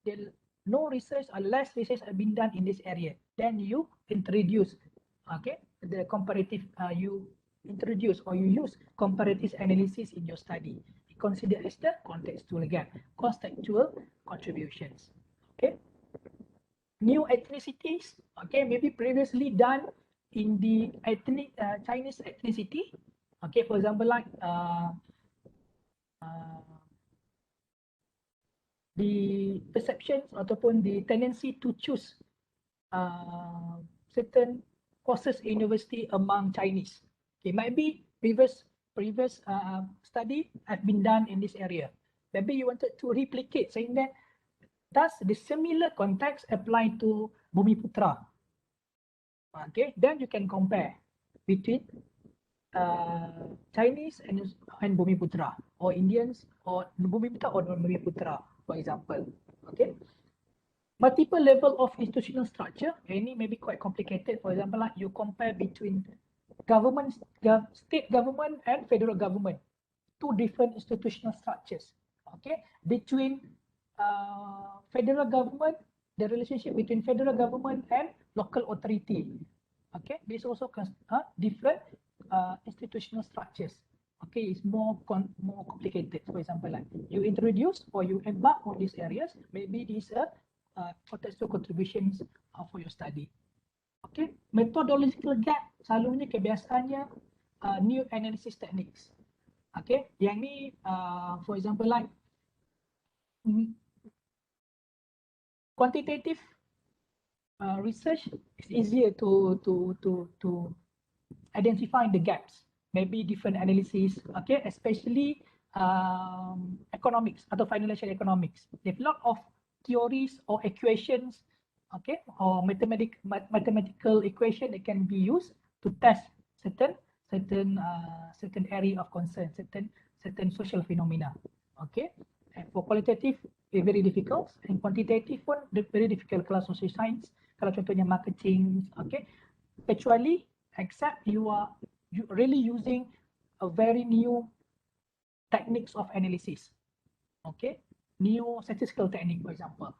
there no research or less research have been done in this area. Then you introduce, okay, the comparative. You introduce or you use comparative analysis in your study. Considered as the contextual gap, contextual contributions. Okay. New ethnicities, okay, maybe previously done in the ethnic Chinese ethnicity. Okay, for example, like the perceptions ataupun the tendency to choose certain courses in university among Chinese. Okay, might be previous study have been done in this area. Maybe you wanted to replicate, saying that does the similar context apply to Bumiputra? Okay, then you can compare between Chinese and Bumiputra, or Indians or Bumiputra or non-Bumiputra, for example. Okay. Multiple level of institutional structure. Any may be quite complicated. For example, like you compare between government, state government and federal government, two different institutional structures. Okay, between federal government, the relationship between federal government and local authority. Okay, this also different institutional structures. Okay, it's more complicated. For example, like you introduce or you embark on these areas, maybe these are contextual contributions for your study. Okay, methodological gap selalunya kebiasaannya new analysis techniques. Okay, yang ni for example like quantitative research is easier to identify the gaps. Maybe different analysis. Okay, especially economics atau financial economics. There's a lot of theories or equations, okay, or mathematical equation that can be used to test certain area of concern, certain social phenomena. Okay, and for qualitative very difficult, and quantitative pun very difficult kalau social science, kalau contohnya marketing. Okay, kecuali except you really using a very new techniques of analysis. Okay, new statistical technique, for example.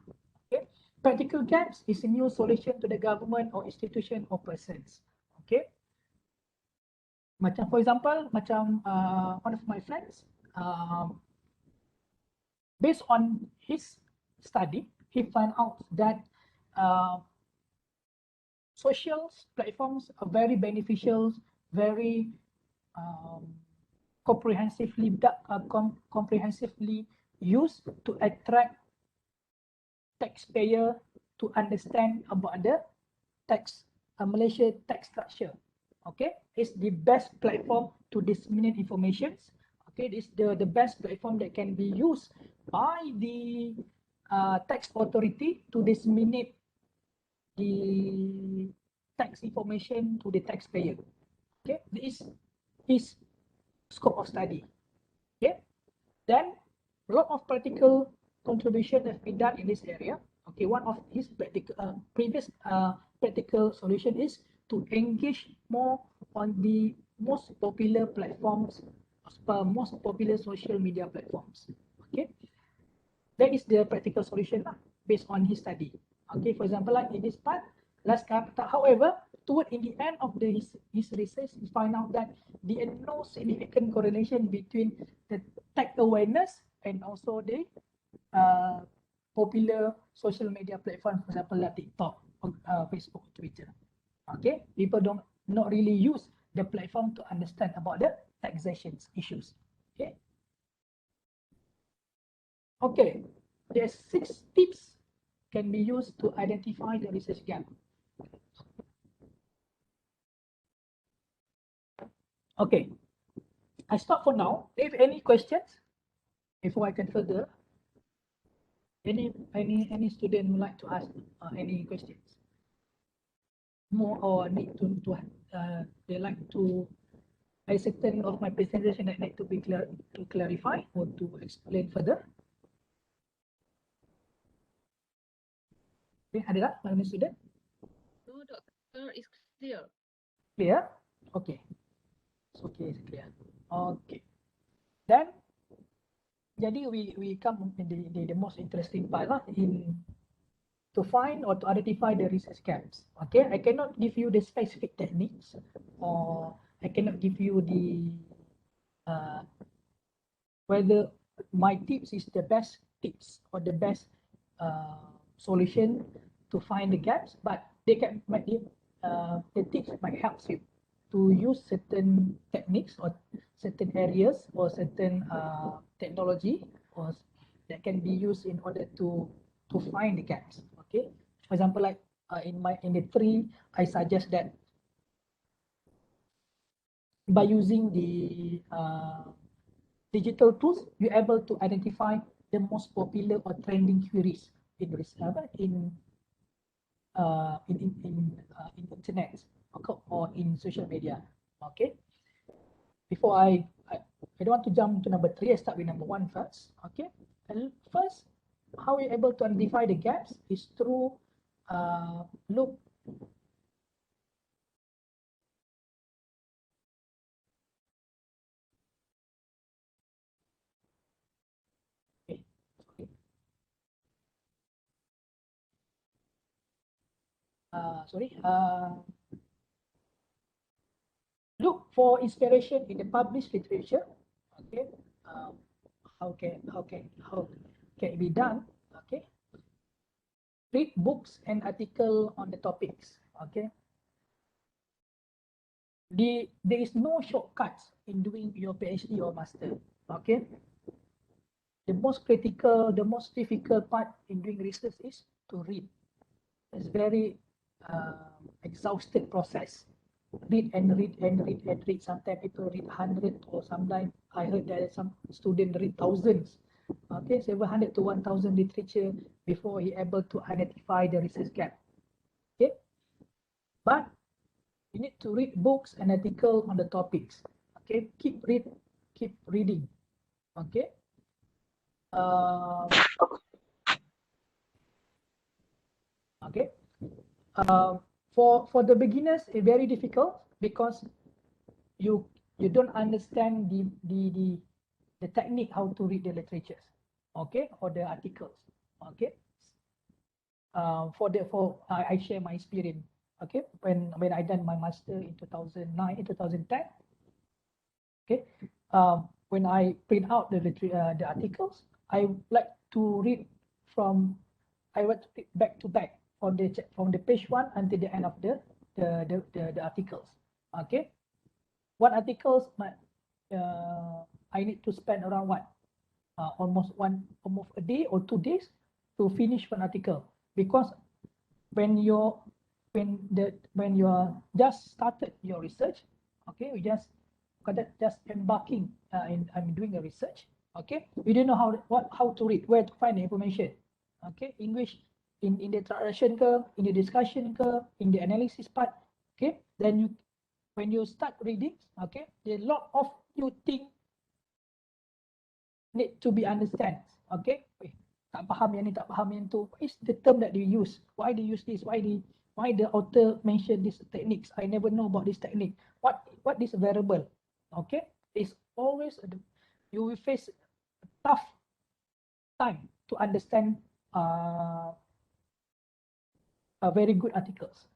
Okay, practical gaps is a new solution to the government or institution or persons. Okay, macam for example, macam one of my friends, based on his study, he found out that social platforms are very beneficial, very comprehensively used to attract taxpayer to understand about the tax Malaysia tax structure. Okay, it's the best platform to disseminate information. Okay, this the best platform that can be used by the tax authority to disseminate the tax information to the taxpayer. Okay, this is scope of study. Okay, then a lot of practical contribution has been done in this area. Okay, one of his previous practical solution is to engage more on the most popular platforms, most popular social media platforms. Okay, that is the practical solution based on his study. Okay, for example, like in this part, However, in the end of his research, he found out that there is no significant correlation between the tech awareness and also the popular social media platform, for example, like TikTok, Facebook, Twitter. Okay, people don't not really use the platform to understand about the taxation issues. Okay. Okay, there's 6 tips can be used to identify the research gap. Okay, I stop for now. If any questions before I can further, any student would like to ask any questions more, or need to they like to a certain of my presentation that need to be clear, to clarify or to explain further. Okay, ada tak mana student? No, doctor, is clear. Clear? Okay. Okay, it's clear. Okay. Then, jadi we come in the most interesting part lah, in to find or to identify the research gaps. Okay, I cannot give you the specific techniques, or I cannot give you the whether my tips is the best tips or the best solution to find the gaps, but the tips might help you to use certain techniques or certain areas or certain technology or that can be used in order to find the gaps. Okay, for example, like in the 3, I suggest that by using the digital tools, you're able to identify the most popular or trending queries in internet or in social media. Okay. Before I don't want to jump to number 3. I start with number 1 first. Okay. And first, how we're able to identify the gaps is through look. Look for inspiration in the published literature. Okay, how can it be done? Okay, read books and article on the topics. Okay, there is no shortcuts in doing your PhD or master. Okay, the most critical, the most difficult part in doing research is to read. It's very exhausted process. Read and read and read and read. Sometimes people read 100, or sometimes I heard that some student read thousands. Okay, 700 to 1,000 literature before he able to identify the research gap. Okay, but you need to read books and article on the topics. Okay, keep reading. Okay. Okay. For the beginners, it's very difficult because you don't understand the technique how to read the literatures, okay, or the articles. Okay. I share my experience. Okay, when I done my master in 2009, 2010. Okay, when I print out the articles, I like to read from, I would read back to back from the page 1 until the end of the articles. Okay, what articles I need to spend around what almost a day or 2 days to finish one article, because when you are just started your research, okay, you just embarking I'm doing a research. Okay, you don't know how to read, where to find the information. Okay, English in the introduction curve, in the discussion curve, in the analysis part. Okay, then when you start reading, okay, there are a lot of new things need to be understand. Okay, tak faham yang ni, tak faham yang tu. What is the term that you use? Why they use this? Why the author mention these techniques? I never know about this technique. What is variable? Okay, it's always you will face a tough time to understand very good articles.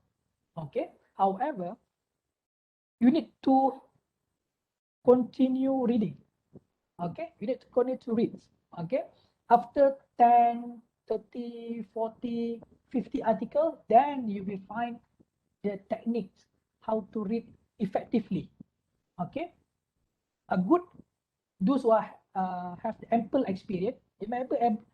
Okay. However, you need to continue reading. Okay. You need to continue to read. Okay. After 10, 30, 40, 50 articles, then you will find the techniques how to read effectively. Okay. A good, those who are, have ample experience, they might be able,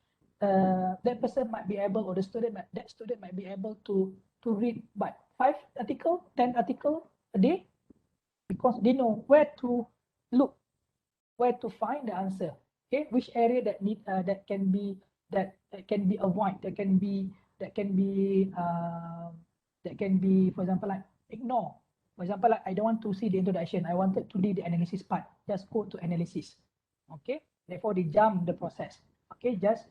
that person might be able, or the student, that student might be able to read but 5 article, 10 article a day, because they know where to look, where to find the answer. Okay, which area that need that can be avoided, that can be for example, like ignore. For example, like I don't want to see the introduction, I wanted to do the analysis part, just go to analysis. Okay, therefore they jump the process. Okay, just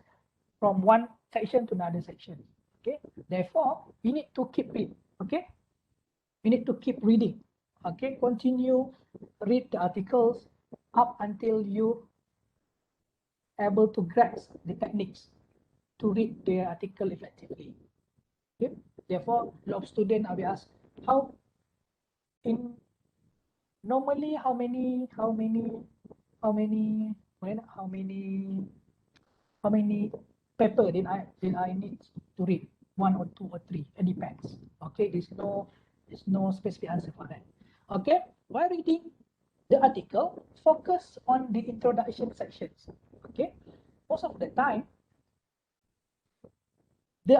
from one section to another section. Okay, therefore you need to keep it. Okay, you need to keep reading. Okay, continue read the articles up until you able to grasp the techniques to read the article effectively. Okay? Therefore, a lot of students will be asked, how in normally how many how many how many paper did I need to read? 1 or 2 or 3, it depends. Okay, there's no specific answer for that. Okay, while reading the article, focus on the introduction sections. Okay, most of the time, the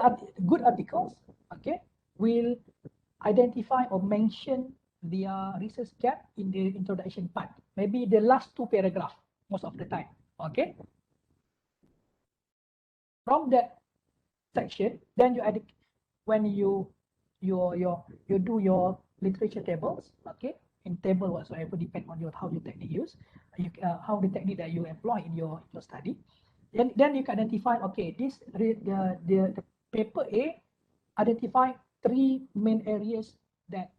good articles, okay, will identify or mention their research gap in the introduction part. Maybe the last 2 paragraphs most of the time. Okay, from that section, then you add when you do your literature tables. Okay, in table whatsoever, depend on your how the technique use, how the technique that you employ in your study. Then you can identify, okay, this the paper A identify 3 main areas that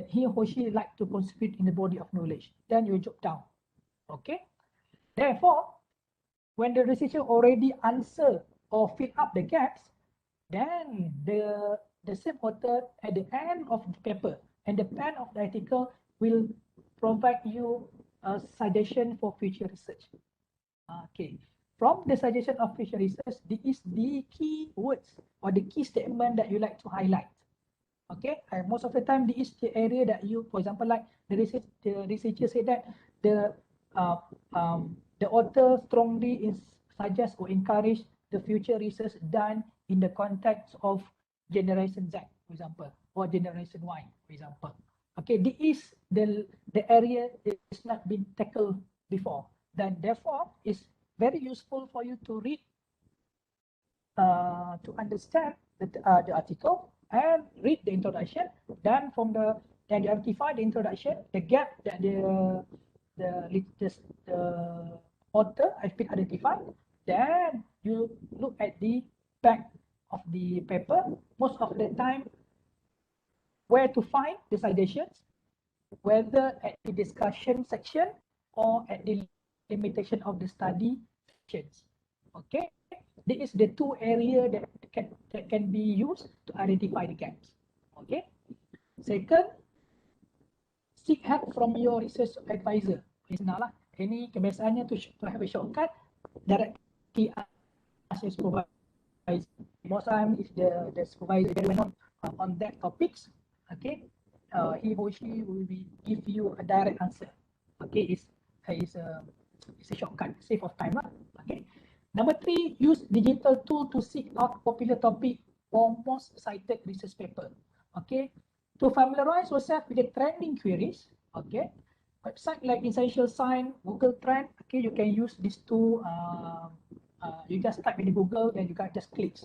he or she like to contribute in the body of knowledge. Then you jot down. Okay, therefore, when the researcher already answer or fill up the gaps, then the same author at the end of the paper and the pen of the article will provide you a suggestion for future research. Okay, from the suggestion of future research, this is the key words or the key statement that you like to highlight. Okay, and most of the time, this is the area that you, for example, like the researcher said that the uh, the author strongly suggest or encourage the future research done in the context of generation Z, for example, or generation Y, for example. Okay, this is the area that has not been tackled before. Then, therefore, it's very useful for you to read to understand the article and read the introduction. Then then you identify the introduction, the gap that the author has been identified. Then you look at the back of the paper. Most of the time, where to find the citations, whether at the discussion section or at the limitation of the study sections. Okay, this is the 2 areas that can be used to identify the gaps. Okay, second, seek help from your research advisor. Lah, ini kebiasaannya to have a shortcut, directly ask your supervisor. Most time is the supervisor that went on that topics. Okay, he or she will give you a direct answer. Okay, it's a shortcut, save of time. Okay. Number 3, use digital tool to seek out popular topic or most cited research paper. Okay, to familiarize yourself with the trending queries. Okay, website like Essential Science, Google Trend. Okay, you can use these 2. You just type in Google, then you can just click.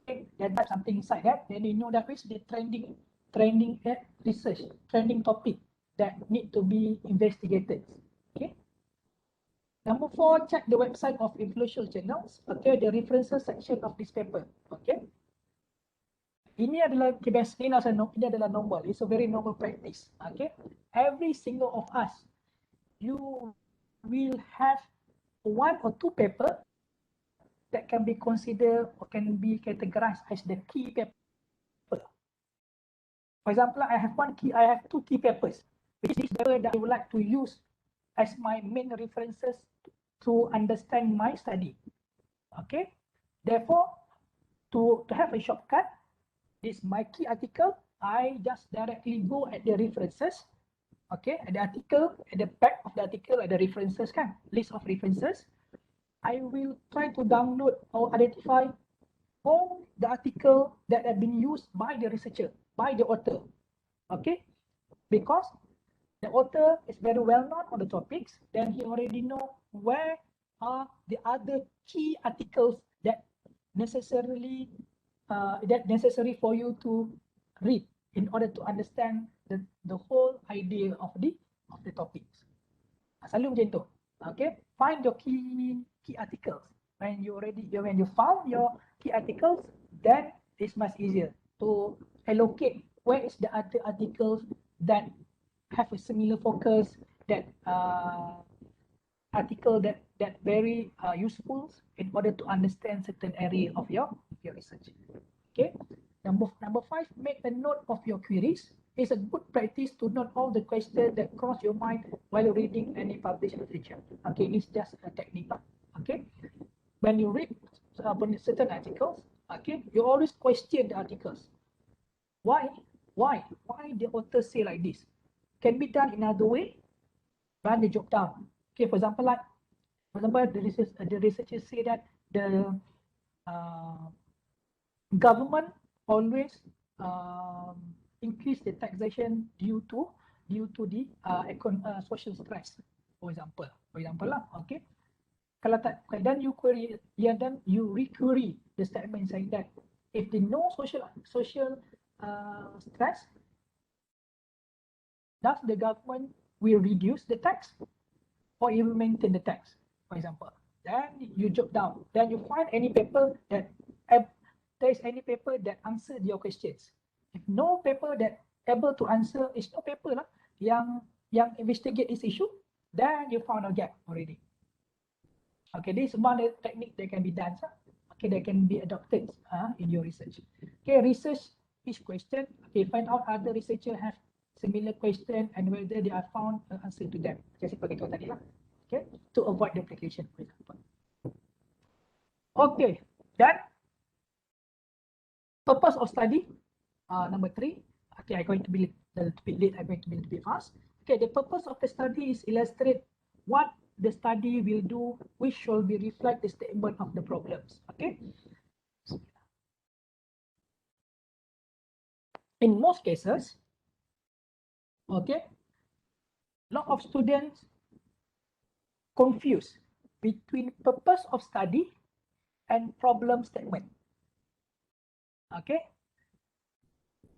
Okay, then type something inside that, then you know that is the trending research, trending topic that need to be investigated. Okay. Number 4, check the website of influential journals. Okay, the references section of this paper. Okay. Ini adalah kebiasaan, ini adalah normal. It's a very normal practice. Okay. Every single of us, you will have 1 or 2 paper that can be considered or can be categorized as the key paper. For example, I have two key papers, which is the paper that I would like to use as my main references to understand my study. Okay, therefore, to have a shortcut, this my key article, I just directly go at the references. Okay, at the article, at the back of the article, at the references kan, list of references. I will try to download or identify all the article that have been used by the researcher, by the author. Okay, because the author is very well known on the topics, then he already know where are the other key articles that necessary for you to read in order to understand the whole idea of the topics. Selalu macam tu. Okay, find your key articles. When you found your key articles, then it's much easier to allocate where is the other articles that have a similar focus, that article that very useful in order to understand certain area of your research. Okay, number 5, make a note of your queries. It's a good practice to note all the questions that cross your mind while reading any published literature. Okay, it's just a technique. Okay, when you read certain articles, okay, you always question the articles. Why the author say like this? Can be done in another way. Run the job down. Okay, for example, the researchers say that the government always increase the taxation due to the social stress, for example lah. Okay, kalau tak, then you query, then you re-query the statement saying that if the no social stress, does the government will reduce the tax or it will maintain the tax, for example. Then you jot down, then you find any paper that there is any paper that answered your questions. If no paper that able to answer, is no paper lah yang investigate this issue, then you found a gap already. Okay, this is one of the technique that can be done. Okay, that can be adopted in your research. Okay, research each question. Okay, find out other researcher have similar question and whether they are found an answer to them. Jadi seperti itu tadi lah. Okay, to avoid duplication, for example. Okay, then purpose of study, number 3. Okay, I'm going to be a little bit late. I'm going to be a little bit fast. Okay, the purpose of the study is illustrate what the study will do, which shall be reflect the statement of the problems. Okay. In most cases, okay, lot of students confuse between purpose of study and problem statement. Okay,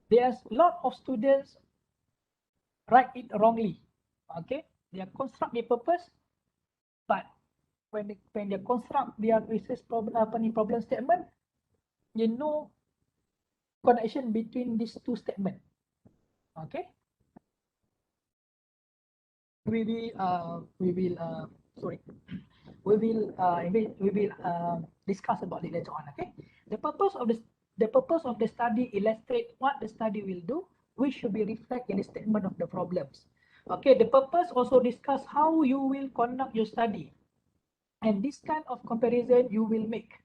there's a lot of students write it wrongly. Okay, they construct the purpose, but when they construct their research problem statement, you know connection between these two statements. Okay, we will discuss about it later on. Okay, the purpose of the study illustrate what the study will do, which should be reflected in the statement of the problems. Okay, the purpose also discuss how you will conduct your study, and this kind of comparison you will make.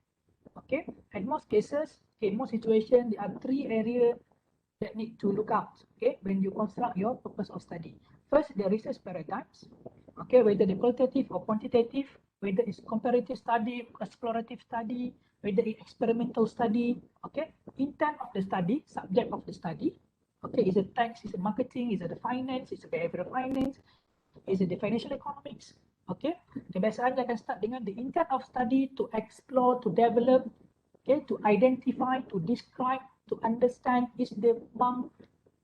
Okay, in most cases, in most situations, there are 3 areas that need to look out. Okay, when you construct your purpose of study. First, the research paradigms. Okay, whether the qualitative or quantitative, whether it's comparative study, explorative study, whether it's experimental study. Okay, intent of the study, subject of the study. Okay, is it tax, is it marketing, is it the finance, is it behavioral finance, is it the financial economics? Okay, kebiasaannya akan start dengan the intent of study, to explore, to develop, okay, to identify, to describe, to understand is the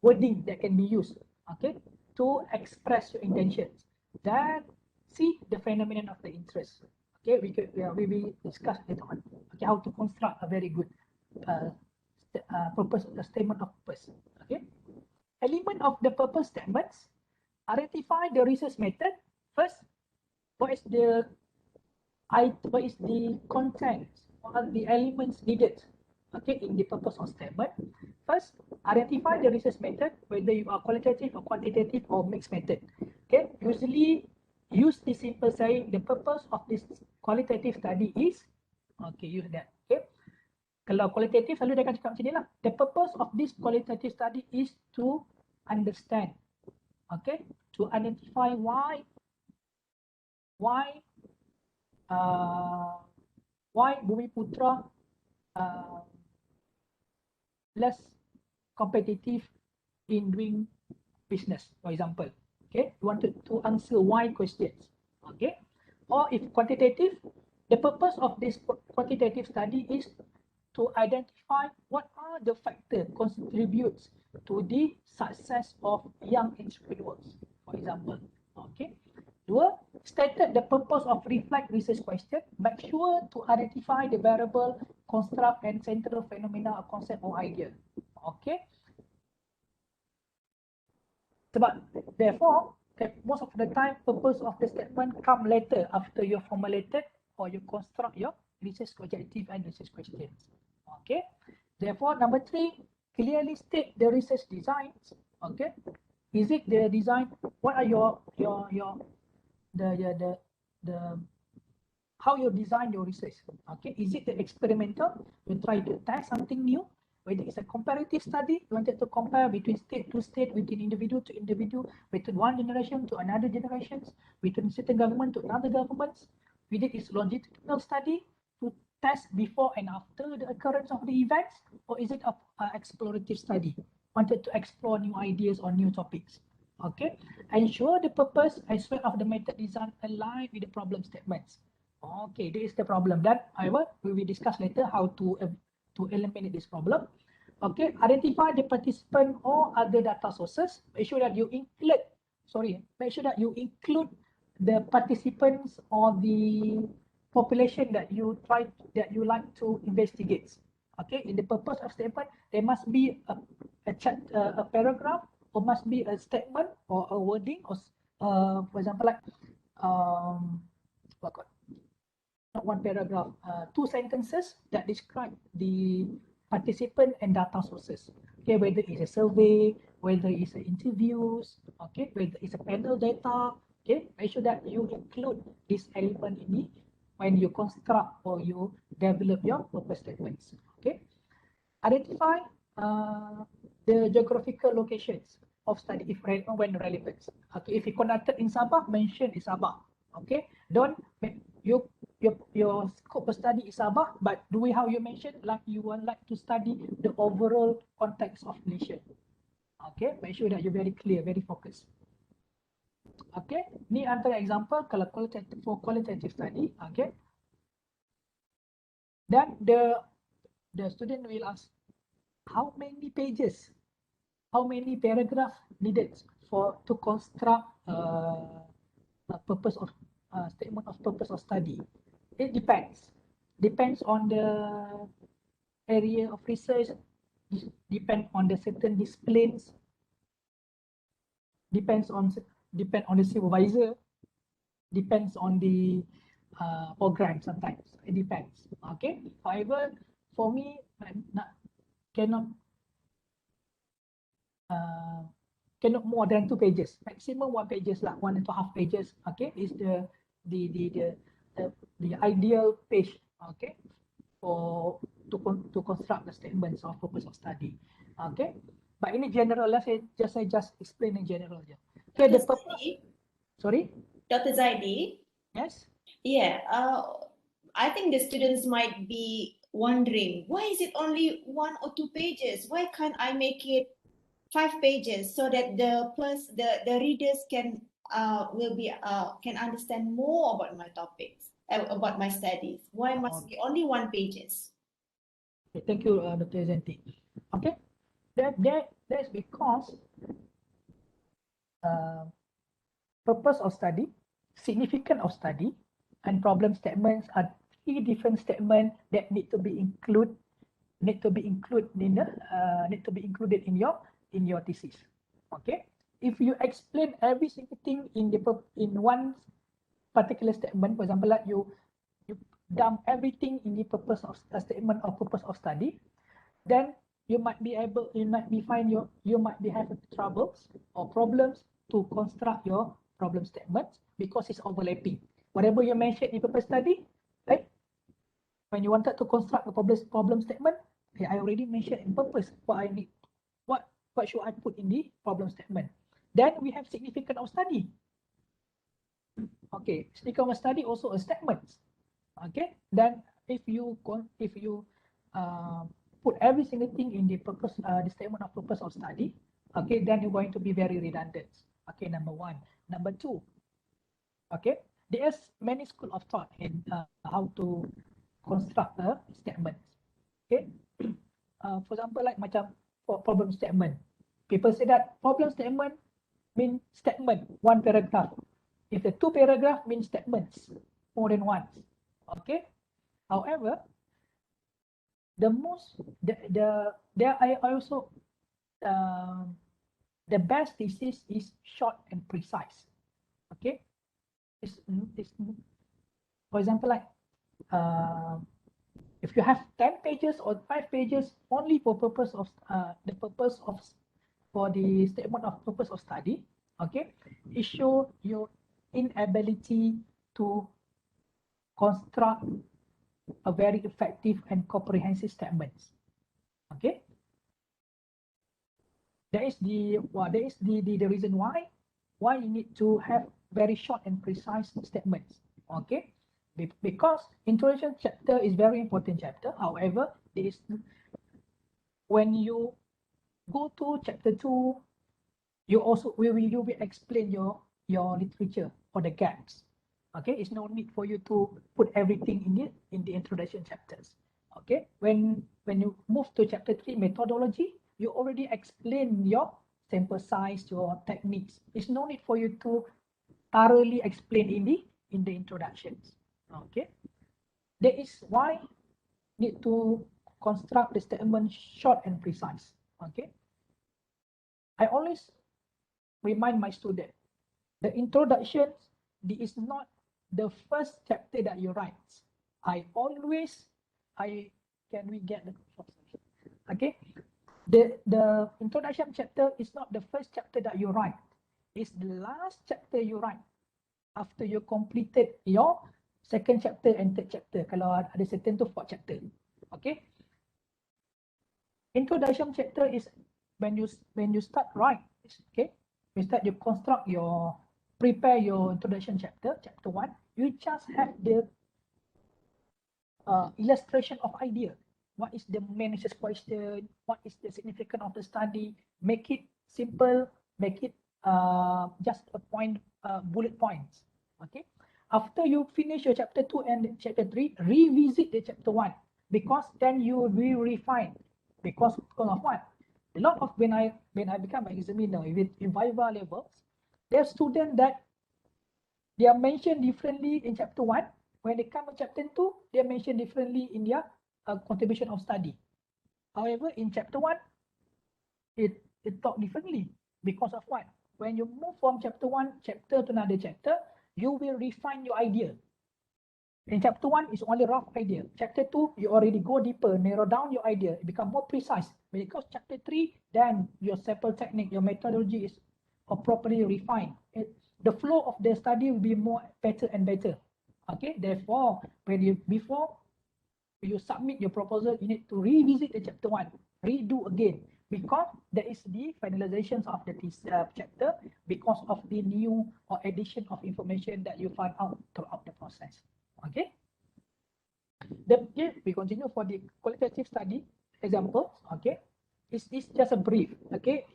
wording that can be used, okay, to express your intentions. Then see the phenomenon of the interest. Okay, we will discuss later on. Okay, how to construct a very good purpose, the statement of purpose. Okay, element of the purpose statements: identify the research method. First, what is the content or the elements needed okay, in the purpose of statement. First, identify the research method, whether you are qualitative or quantitative or mixed method. Okay, usually use the simple saying, the purpose of this qualitative study is, okay, use that. Okay, kalau qualitative selalu dia akan cakap macam ni lah. The purpose of this qualitative study is to understand, okay, to identify why Bumiputra less competitive in doing business, for example. Okay, you wanted to answer why questions. Okay, or if quantitative, the purpose of this quantitative study is to identify what are the factors contributes to the success of young entrepreneurs, for example. Okay. Dua, stated the purpose of reflect research question. Make sure to identify the variable, construct and central phenomena or concept or idea. Okay. Sebab therefore, most of the time purpose of the statement come later after you formulated or you construct your research objective and research questions. Okay. Therefore, number 3, clearly state the research designs. Okay. Is it the design? What are the how you design your research? Okay. Is it the experimental? You try to test something new. Whether it's a comparative study, you wanted to compare between state to state, between individual to individual, between one generation to another generations, between certain government to another governments. Whether it's longitudinal study to test before and after the occurrence of the events, or is it a explorative study? Wanted to explore new ideas or new topics. Okay. Ensure the purpose as well of the method design align with the problem statements. Okay, this is the problem that we will discuss later how to eliminate this problem. Okay, identify the participant or other data sources. Make sure that you include the participants or the population that you like to investigate. Okay, in the purpose of statement, there must be a paragraph or must be a statement or a wording or for example like not one paragraph, 2 sentences that describe the participant and data sources. Okay, whether it's a survey, whether it's interviews, okay, whether it's a panel data. Okay, make sure that you include this element in it when you construct or you develop your purpose statements. Okay, identify the geographical locations of study if when relevant. Okay, if you conducted in Sabah, mention in Sabah. Okay, don't make your scope of study is Sabah, but do how you mentioned, like you would like to study the overall context of Malaysia. Okay, make sure that you're very clear, very focused. Okay, ni antara example kalau qualitative study. Okay, then the student will ask, how many pages, how many paragraphs needed to construct a purpose of statement of purpose of study. It depends on the area of research, depend on the certain disciplines, depend on the supervisor, depends on the program. Sometimes it depends. Okay, however, for me, cannot more than 2 pages, maximum 1 pages lah, 1.5 pages. Okay, is the ideal page. Okay, to construct the statements of purpose of study. Okay, but in general, let's say I just explain in general. Okay, the purpose. Sorry, Dr. Zaidi. Yes. Yeah. I think the students might be wondering, why is it only 1 or 2 pages? Why can't I make it 5 pages so that the readers can understand more about my topics, about my studies? Why must it be only 1 pages? Okay, thank you, Dr. Zanti. Okay, that's because purpose of study, significance of study, and problem statements are 3 different statements that need to be included in your thesis. Okay, if you explain every single thing in one particular statement, for example, like you dump everything in the purpose of a statement or purpose of study, then you might be having troubles or problems to construct your problem statements because it's overlapping. Whatever you mentioned in purpose study, right? When you wanted to construct a problem statement, okay, I already mentioned in purpose what I need, what should I put in the problem statement. Then we have significant of study. Okay, significant of study also a statement. Okay, then if you put every single thing in the purpose, the statement of purpose of study, okay, then you're going to be very redundant. Okay, number one. Number two, okay, there's many school of thought in how to construct a statement. Okay, for example, like macam for problem statement, people say that problem statement means statement, one paragraph. If the two paragraph means statements, more than once. Okay, however, I also the best thesis is short and precise. Okay, it's for example, like if you have 10 pages or 5 pages only for purpose of for the statement of purpose of study, okay, it shows your inability to construct a very effective and comprehensive statements. Okay, that is the reason why you need to have very short and precise statements. Okay, because introduction chapter is very important chapter. However, there is, when you go to chapter 2, you also will explain your literature for the gaps. Okay, it's no need for you to put everything in the introduction chapters. Okay, when you move to chapter 3 methodology, you already explain your sample size, your techniques. It's no need for you to thoroughly explain in the introductions. Okay, that is why need to construct the statement short and precise. Okay, I always remind my student, the introduction is not the first chapter that you write. Can we get the, okay? The introduction chapter is not the first chapter that you write. It's the last chapter you write after you completed your second chapter and third chapter. Kalau ada certain tu fourth chapter. Okay? Introduction chapter is when you start write. Okay? You prepare your introduction chapter 1. You just have the illustration of idea. What is the main research question? What is the significance of the study? Make it simple. Make it just a point, bullet points. Okay. After you finish your chapter 2 and chapter 3, revisit the chapter 1, because then you will refine. Because of what? A lot of when I become an examiner in Viva levels, there are students that they are mentioned differently in chapter 1. When they come to chapter 2, they are mentioned differently in their contribution of study. However, in chapter 1, it taught differently. Because of what? When you move from chapter 1 chapter to another chapter, you will refine your idea. In chapter 1, it's only rough idea. Chapter 2, you already go deeper, narrow down your idea, it becomes more precise. Because chapter 3, then your sample technique, your methodology is properly refined. The flow of the study will be better and better. Okay, therefore, before you submit your proposal, you need to revisit the chapter 1, redo again, because there is the finalizations of the chapter because of the new or addition of information that you find out throughout the process. Okay. We continue for the qualitative study examples. Okay, it's just a brief. Okay,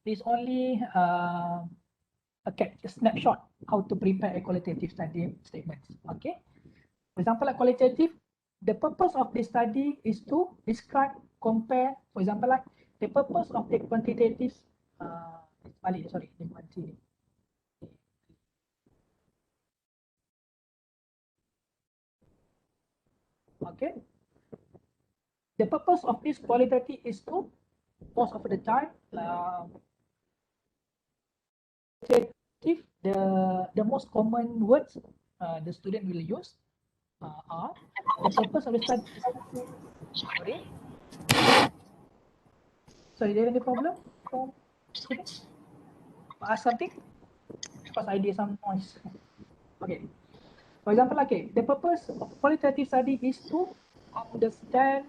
it's only a snapshot how to prepare a qualitative study statements. Okay, for example, like qualitative, the purpose of the study is to describe, compare. For example, like the purpose of the quantitative. Okay. The purpose of this qualitative is to, most of the time, the most common words the student will use are the purpose of the study. Sorry. So is there any problem from students? Ask something? Because I hear some noise. Okay. For example, okay, the purpose of qualitative study is to understand,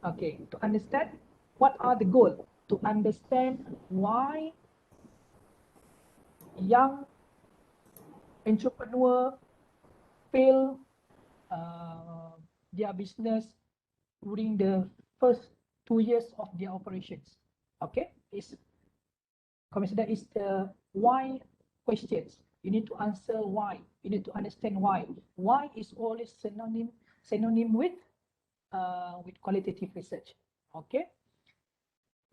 okay, to understand what are the goal, to understand why young entrepreneur fail their business during the first 2 years of their operations. Okay, it's considered is the why questions. You need to answer why. You need to understand why. Why is always synonym with qualitative research. Okay.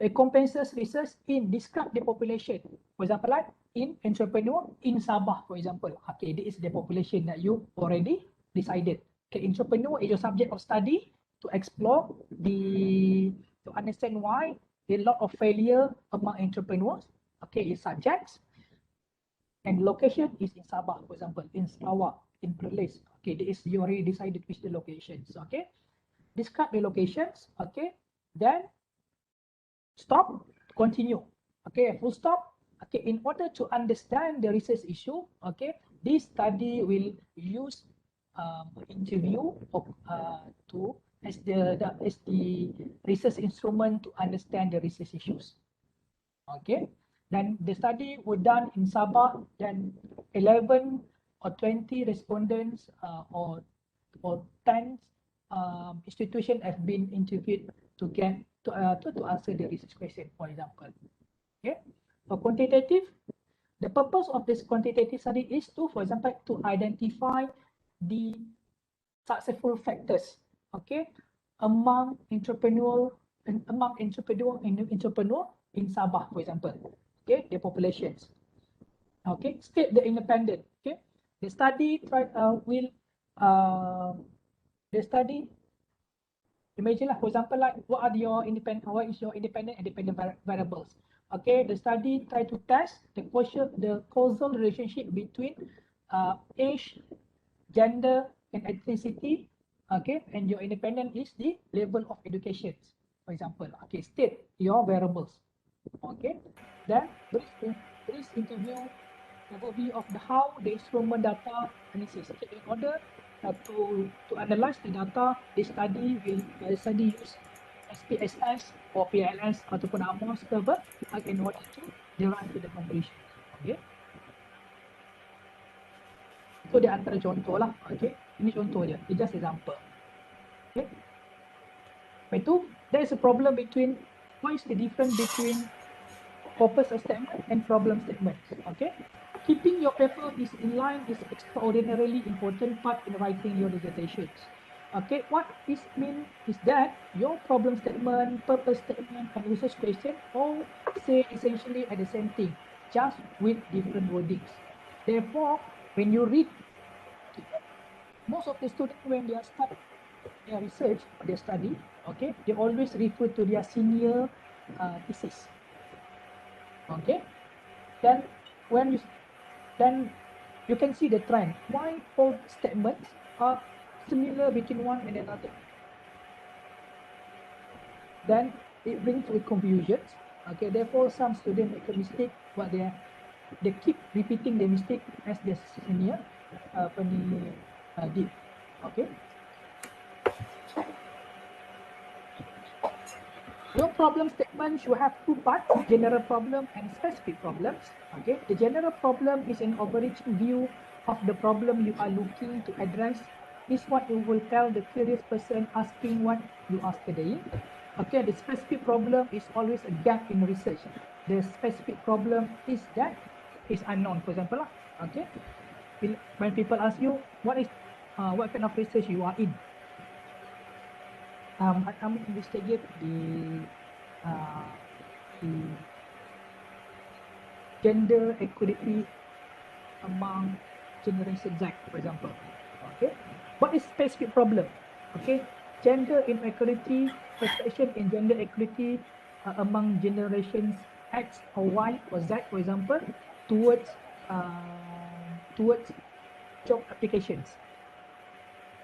A compenses research in describe the population. For example, like in entrepreneur in Sabah, for example. Okay, this is the population that you already decided. Okay, entrepreneur is your subject of study to explore to understand why a lot of failure among entrepreneurs. Okay, in subjects. And location is in Sabah, for example, in Sarawak, in Perlis. Okay, this is you already decided which the locations. Okay, describe the locations. Okay, then stop, continue. Okay, full stop. Okay, in order to understand the research issue, okay, this study will use interview to as the research instrument to understand the research issues. Okay, then the study were done in Sabah. Then 11 or 20 respondents or 10 institutions have been interviewed to get to answer the research question, for example. Okay, for quantitative, the purpose of this quantitative study is to, for example, to identify the successful factors, okay, among entrepreneur in Sabah, for example, okay, the populations. Okay, state the independent. Okay, the study the study imagine lah, for example, like what is your independent and dependent variables. Okay, the study try to test the causal relationship between age, gender, and ethnicity. Okay, and your independent is the level of education, for example. Okay, state your variables. Okay, then brief interview overview of how the instrument data analysis. Okay, in order to analyze the data, the study will use SPSS or PLS ataupun AMOS ke apa in order to derive to the conclusion. Okay. Itu dia antara contoh lah. Okay. Ini contoh dia. It's just example. Okay. Lepas tu, there is a problem between, what is the difference between purpose statement and problem statement. Okay. Keeping your paper is in line is extraordinarily important part in writing your dissertations. Okay, what this means is that your problem statement, purpose statement, and research question all say essentially at the same thing, just with different wordings. Therefore, when you read, most of the students when they start their research, their study, okay, they always refer to their senior thesis. Okay, then you can see the trend. Why all statements are similar between one and another? Then it brings with confusions. Okay, therefore some students make a mistake, but they keep repeating the mistake as their senior did. Okay. Your problem statement should have two parts, general problem and specific problems. Okay, the general problem is an overarching view of the problem you are looking to address. Is what you will tell the curious person asking what you are studying. Okay, the specific problem is always a gap in research. The specific problem is that is unknown, for example. Okay, when people ask you what kind of research you are in, kami investigate the gender equality among generation Z, for example. Okay, what is specific problem? Okay, gender inequality, perception in gender equality among generations X or Y or Z, for example, towards job applications.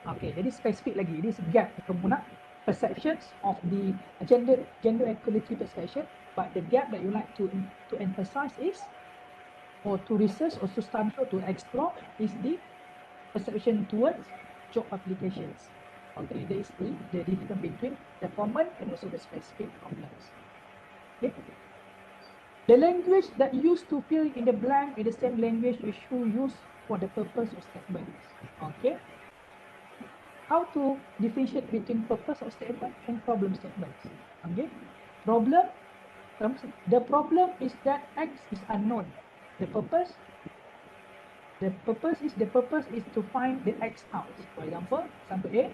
Okay, jadi spesifik lagi. Ini gap kemudian perceptions of the gender equality perception But the gap that you like to emphasize is, or to research or to study or to explore, is the perception towards job applications. Okay, there is the difference between the common and also the specific problems. Okay. The language that used to fill in the blank is the same language you should use for the purpose of statements. Okay. How to differentiate between purpose of statement and problem statements? Okay. Problem. The problem is that X is unknown. The purpose is to find the X out. For example, A.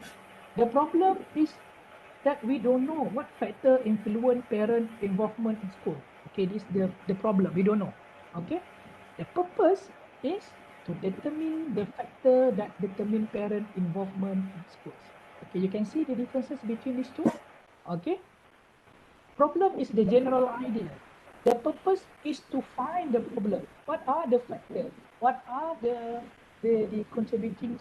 The problem is that we don't know what factor influence parent involvement in school. Okay, this is the problem. We don't know. Okay. The purpose is to determine the factor that determine parent involvement in schools. Okay, you can see the differences between these two. Okay. Problem is the general idea. The purpose is to find the problem. What are the factors? What are the contributing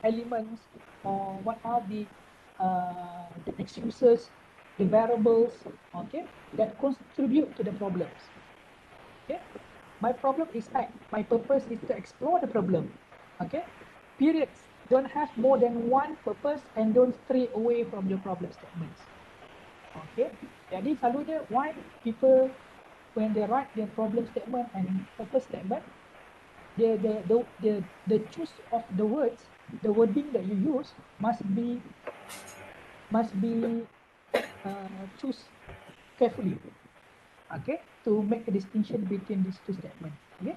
elements, or what are the excuses, the variables, okay, that contribute to the problems. Okay, my problem is X. My purpose is to explore the problem. Okay, periods don't have more than one purpose and don't stray away from your problem statements. Okay, jadi selalunya why people when they write their problem statement and purpose statement, the choice of the words, the wording that you use must be choose carefully. Okay, to make a distinction between these two statements. Okay.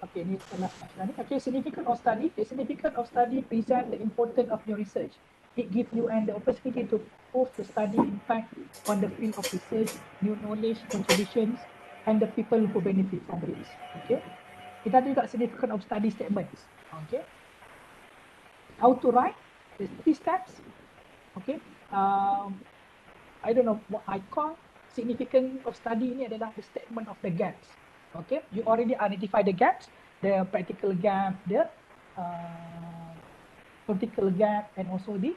Okay, ini last slide. Okay, significance of study. The significance of study present the importance of your research. It gives you the opportunity to prove the study impact on the field of research, new knowledge, contributions, and the people who benefit from it. Okay. Kita ada juga significance of study statements. Okay. How to write? There's 3 steps. Okay. I don't know what I call significance of study ini adalah the statement of the gaps. Okay, you already identify the gaps, the practical gap, the political gap, and also the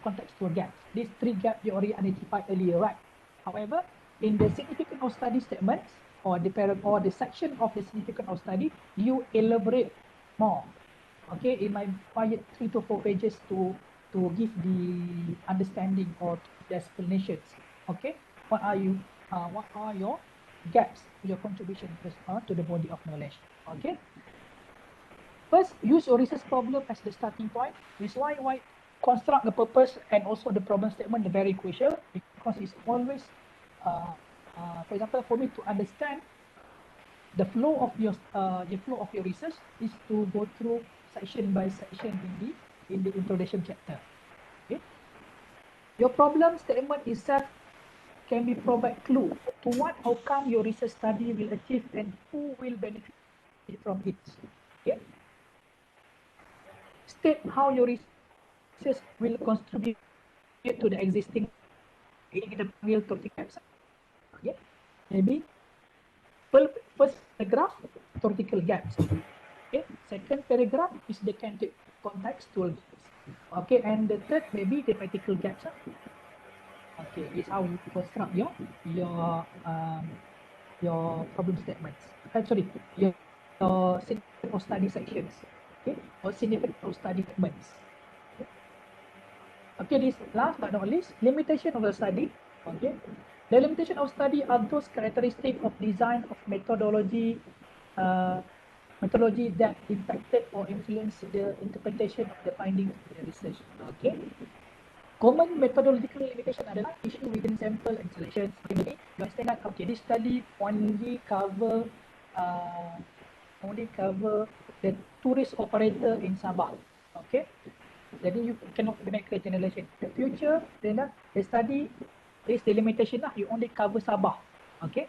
contextual gaps. These 3 gaps you already identified earlier, right? However, in the significance of study statements, or the section of the significance of study, you elaborate more. Okay, it might require 3 to 4 pages to give the understanding or the explanations. Okay, what are your gaps, your contribution to the body of knowledge. Okay. First, use your research problem as the starting point. This is why construct the purpose and also the problem statement is very crucial, because it's always, for example, for me to understand the flow of your research is to go through section by section in the introduction chapter. Okay. Your problem statement itself can be provide clue to what outcome your research study will achieve and who will benefit from it. Okay. State how your research will contribute to the existing real topic gaps. Okay. Maybe first paragraph, theoretical gaps. Okay. Second paragraph is the contextual gaps. Okay, and the third maybe the practical gaps. Okay, is how you construct your problem statements. Your significant of study sections. Okay, or significant of study segments. Okay, this last but not least, limitation of the study. Okay, the limitation of study are those characteristics of design of methodology that impacted or influenced the interpretation of the findings of the research. Okay. Common methodological limitation adalah issue within sample and selections. Okay, you understand that? Okay, this study only cover the tourist operator in Sabah. Okay, jadi you cannot make a generalization. The future, then the study is the limitation lah. You only cover Sabah. Okay,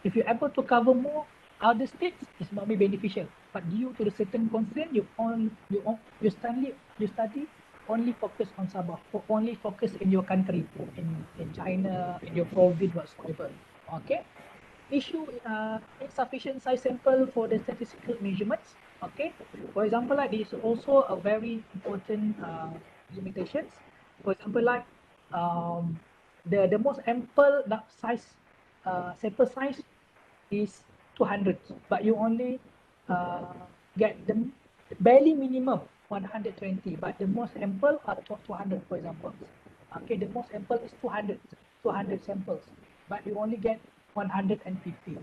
if you're able to cover more other states, it's not be beneficial. But due to the certain constraint, you study only focus on Sabah, or only focus in your country, in China, in your province, whatsoever. Okay. Issue insufficient size sample for the statistical measurements. Okay. For example, like this is also a very important limitations. For example, like the most ample size sample size is 200, but you only uh, get the barely minimum 120, but the most ample are 200, for example. Okay, the most ample is 200 samples, but you only get 150.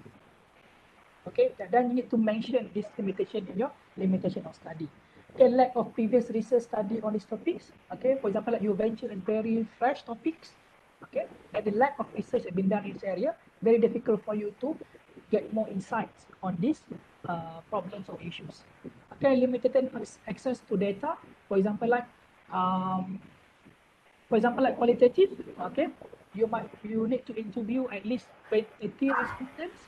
Okay, then you need to mention this limitation in your limitation of study. Okay, lack of previous research study on these topics. Okay, for example, like you venture in very fresh topics. Okay, and the lack of research has been done in this area, very difficult for you to get more insights on these problems or issues. Okay, limited access to data. For example, like qualitative, okay, you need to interview at least 20 respondents.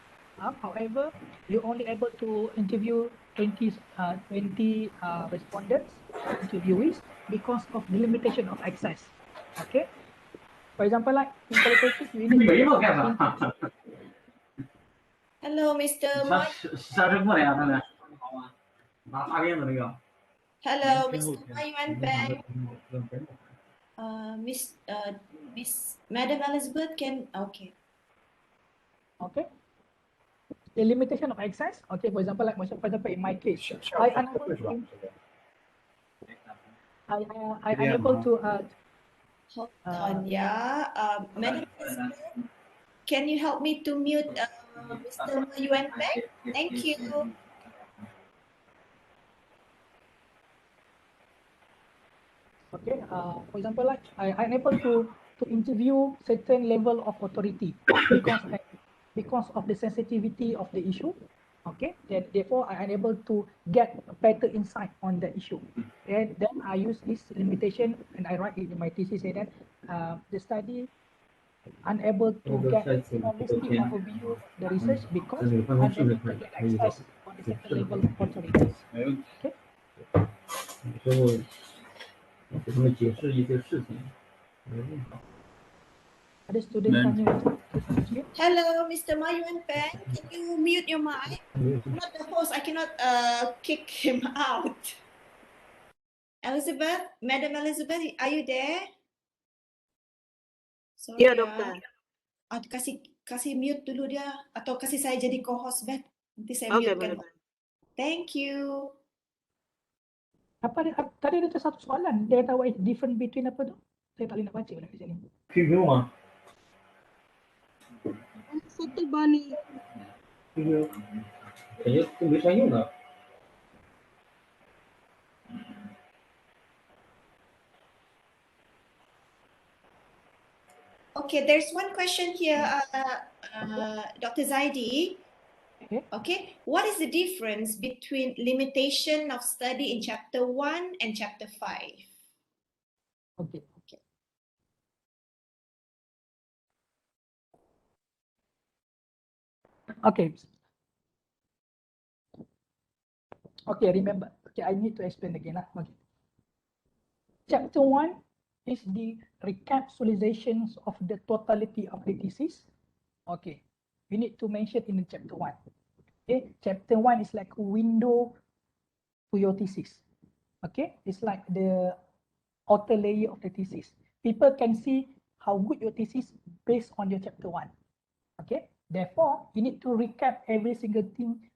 However, you're only able to interview 20 respondents, interviewees, because of the limitation of access. Okay, for example, like in qualitative, you need to interview. Hello, Mr. Moy. Hello, Mr. Mayuan Peng. Miss Madam Elizabeth can okay. Okay. The limitation of access. Okay, for example, for example, in my case, I unable to Hold on, yeah. Madam Elizabeth, can you help me to mute Mr. Mayuan Peng? Thank you. okay, for example, like I unable to interview certain level of authority because of the sensitivity of the issue. Okay, therefore I unable to get a better insight on the issue. And then I use this limitation and I write it in my thesis, say that the study unable to get a holistic overview of the research because unable to get access on the certain level of authorities. Okay. 给他们解释一些事情。 Ada student tanya. Hello, Mr. Mayuan Peng. Can you mute your mic? I'm not the host. I cannot kick him out. Elizabeth, Madam Elizabeth, are you there? Sorry, Ya, dokter. kasih mute dulu dia atau kasih saya jadi co-host back. Nanti saya Oke, mutekan. boleh. Thank you. Tadi ada satu soalan. Dia kata what is different between apa tu? Saya tak boleh nak baca kat sini. QQ 吗 Satu bani.？QQ 感觉都没啥用的。 Okay, there's one question here, Dr. Zaidi. Okay, what is the difference between limitation of study in chapter 1 and chapter 5? Okay. Okay. Okay, remember. Okay, I need to explain again. Okay. Chapter 1 is the recapitulations of the totality of the thesis. Okay. We need to mention in the chapter 1. Okay. Chapter 1 is like a window to your thesis. Okay. It's like the outer layer of the thesis. People can see how good your thesis based on your chapter 1. Okay. Therefore, you need to recap every single thing,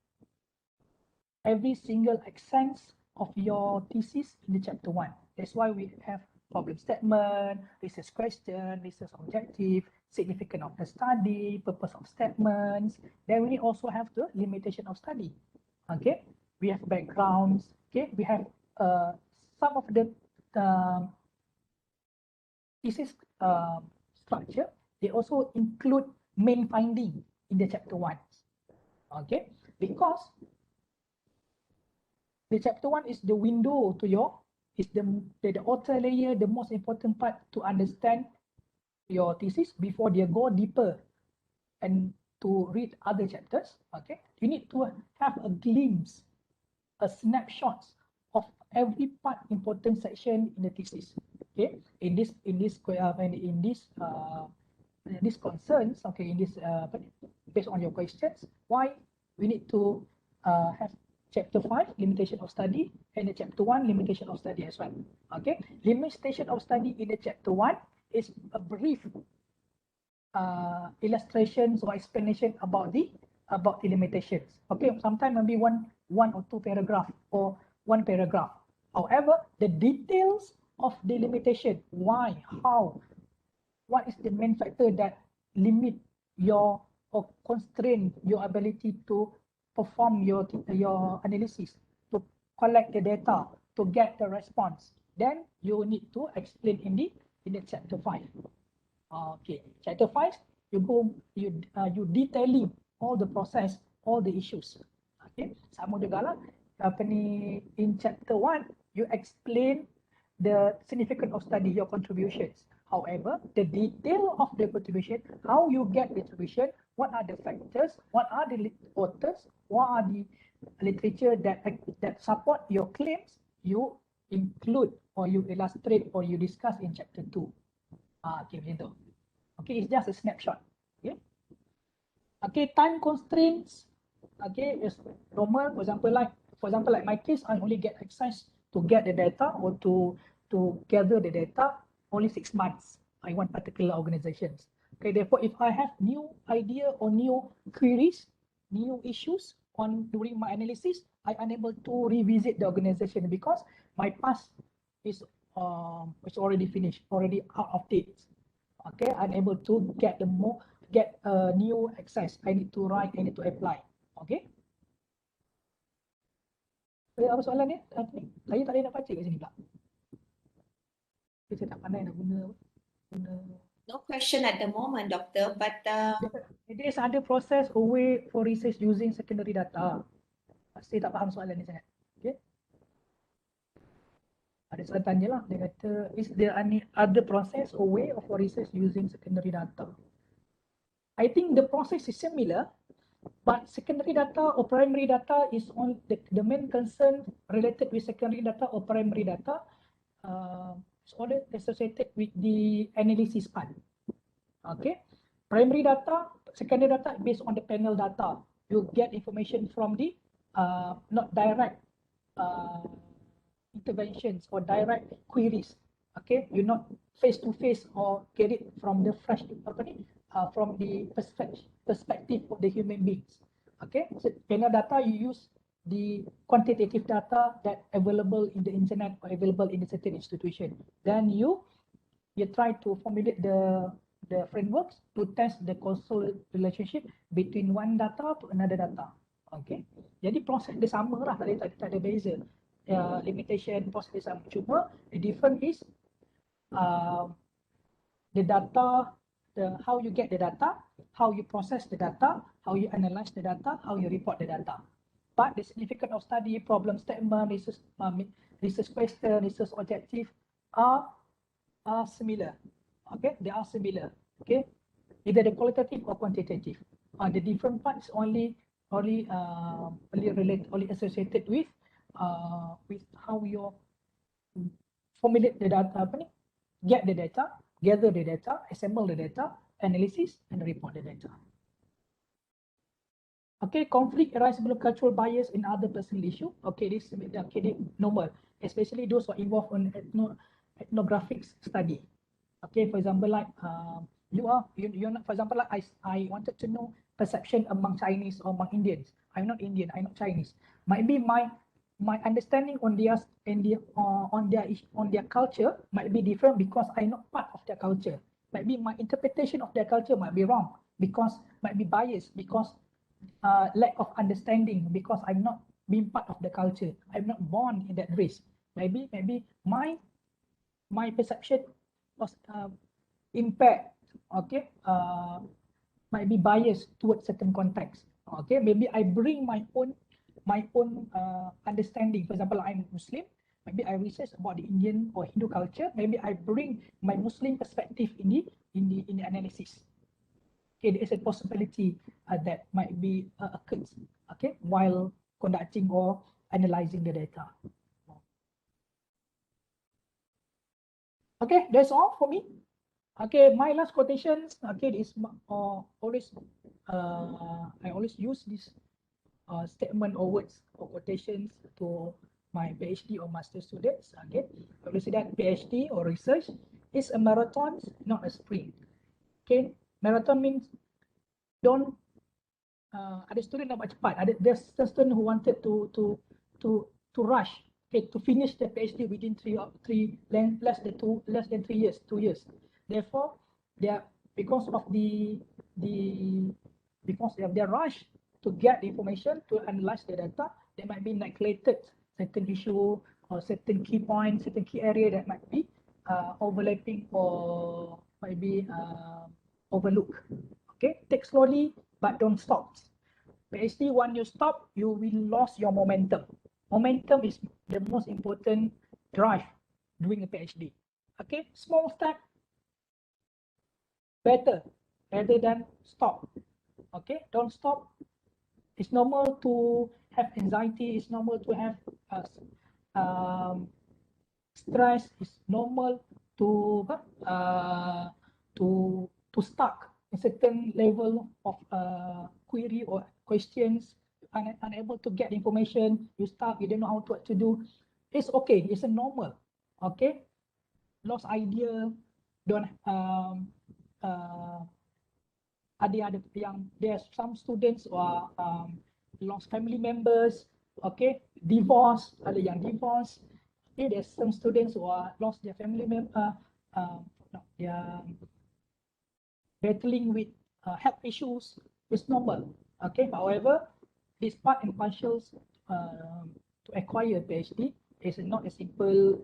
every single essence of your thesis in the chapter 1. That's why we have problem statement, research question, research objective, significance of the study, purpose of statements. Then we also have the limitation of study. Okay, we have backgrounds. Okay, we have some of the thesis structure. They also include main finding in the chapter 1. Okay, because the chapter 1 is the window to your, is the outer layer, the most important part to understand your thesis before they go deeper and to read other chapters. Okay, you need to have a glimpse, a snapshot of every part important section in the thesis. Okay, in this concerns, okay, in this based on your questions, why we need to have Chapter 5, limitation of study, and the Chapter 1, limitation of study as well. Okay, limitation of study in the Chapter 1 is a brief illustrations or explanation about the limitations. Okay, sometimes maybe one or two paragraph or one paragraph. However, the details of the limitation, why, how, what is the main factor that limit your or constrain your ability to perform your analysis, to collect the data, to get the response, then you need to explain in the Chapter 5. Okay, Chapter 5, you detailing all the process, all the issues. Okay, sama juga lah in Chapter 1 you explain the significance of study, your contributions. However, the detail of the contribution, how you get the contribution, what are the factors, what are the authors, what are the literature that support your claims, you include or you illustrate or you discuss in Chapter 2. Okay, macam tu. Okay, it's just a snapshot. Okay, okay, time constraints. Okay, is normal. For example, like my case, I only get access to get the data or to gather the data only 6 months. I want particular organizations. Okay, therefore, if I have new idea or new queries, new issues during my analysis, I unable to revisit the organization because my past is already finished, already out of date. Okay, unable to get new access. I need to write, I need to apply. Okay. Apa soalan ni? Saya tak ada nak baca kat sini pula. Saya tak pandai nak guna. No question at the moment, Doctor, but There is other process or way for research using secondary data. Saya tak faham soalan ni sangat. Okay. Ada soalan tanya lah. Dia kata, is there any other process or way of research using secondary data? I think the process is similar, but secondary data or primary data is on the main concern related with secondary data or primary data. It's all associated with the analysis part. Okay, primary data, secondary data based on the panel data. You get information from the not direct interventions or direct queries. Okay, you're not face to face or get it from the fresh from the perspective of the human beings. Okay, so panel data, you use the quantitative data that available in the internet or available in a certain institution. Then you try to formulate the frameworks to test the causal relationship between one data to another data. Okay, jadi proses dia sama lah, tak ada beza. Limitation proses dia sama, cuma the difference is the data, how you get the data, how you process the data, how you analyze the data, how you report the data. But the significance of study, problem statement, research question, research objective are similar. Okay, they are similar. Okay, either the qualitative or quantitative. The different parts only associated with how you formulate the data, get the data, gather the data, assemble the data, analysis, and report the data. Okay, conflict arising from cultural bias in other personal issue. Okay, this normal, especially those who are involved in ethnographic study. Okay, for example, like you're not, for example, like I wanted to know perception among Chinese or among Indians. I'm not Indian, I'm not Chinese. Might be my understanding on their culture might be different because I'm not part of their culture. Might be my interpretation of their culture might be wrong because might be biased because lack of understanding because I'm not being part of the culture. I'm not born in that race. Maybe my perception was impaired. Okay, might be biased towards certain context. Okay, maybe I bring my own understanding. For example, I'm Muslim. Maybe I research about the Indian or Hindu culture. Maybe I bring my Muslim perspective in the analysis. Okay, there is a possibility that might be occurred. Okay, while conducting or analyzing the data. Okay, that's all for me. Okay, my last quotations. Okay, is always I always use this statement or words or quotations to my PhD or master students. Okay, kalau sedang PhD or research is a marathon, not a sprint. Okay, marathon means don't ada student nak buat cepat. There's a student who wanted to rush, okay, to finish the PhD within less than 2 years. Therefore, they are because of because of their rush to get the information to analyze the data, they might be neglected certain issue or certain key points, certain key area that might be overlapping or might be overlooked. Okay, take slowly, but don't stop. PhD, when you stop, you will lose your momentum. Momentum is the most important drive doing a PhD. Okay, small step, better rather than stop. Okay, don't stop. It's normal to have anxiety. It's normal to have stress. It's normal to stuck a certain level of query or questions, unable to get information. You stuck. You don't know what to do. It's okay. It's a normal. Okay, lost idea. Don't ada yang there's some students who are lost family members, okay, divorce, ada yang divorce. Okay, there's some students who are lost their family member, they are battling with health issues. It's normal. Okay, however, this part and partials to acquire a PhD is not a simple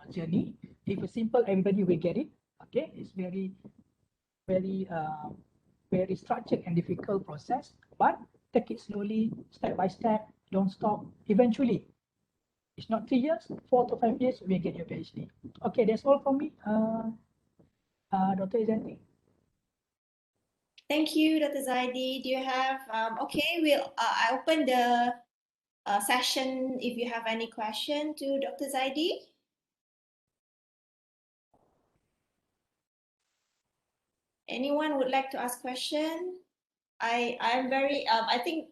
journey. If it's simple, everybody will get it. Okay, it's very structured and difficult process, but take it slowly, step by step, don't stop. Eventually, it's not 3 years, 4 to 5 years, you will get your PhD. Okay, that's all from me, Dr. Izanti. Thank you, Dr. Zaidi. Do you have, okay, I open the session if you have any question to Dr. Zaidi. Anyone would like to ask question? I'm very, I think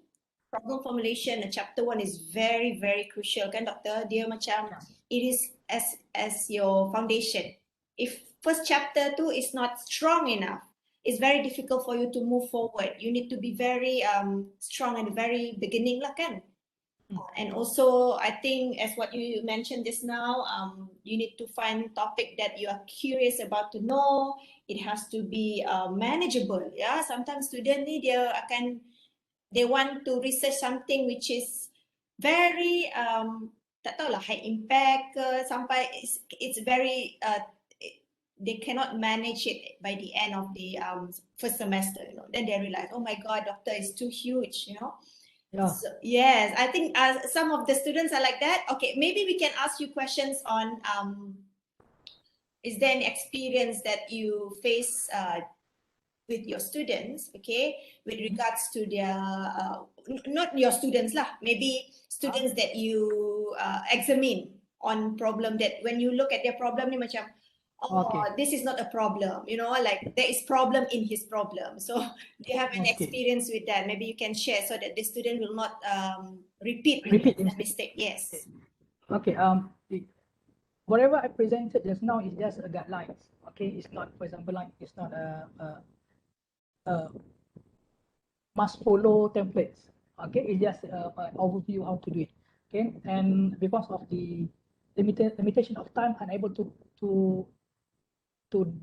problem formulation, chapter 1 is very, very crucial, kan, Doctor? Dia macam, it is as your foundation. If first chapter tu is not strong enough, it's very difficult for you to move forward. You need to be very strong at the very beginning lah, kan? And also, I think as what you mentioned just now, you need to find topic that you are curious about to know. It has to be manageable. Yeah, sometimes student ni they want to research something which is very tak tahulah high impact ke, sampai it's very they cannot manage it by the end of the first semester. You know, then they realize, oh my God, doctor, is too huge. You know. Yeah. So, yes, I think some of the students are like that. Okay, maybe we can ask you questions on is there any experience that you face with your students, okay, with regards to their, not your students lah, maybe students that you examine on problem that when you look at their problem ni macam, oh, okay, this is not a problem, you know, like there is problem in his problem. So do you have any experience with that? Maybe you can share so that the student will not repeat the mistake. Yes. Okay. Whatever I presented just now is just a guidelines. Okay, it's not, for example, like it's not a must follow templates. Okay, it's just an overview how to do it. Okay, and because of the limitation of time, unable to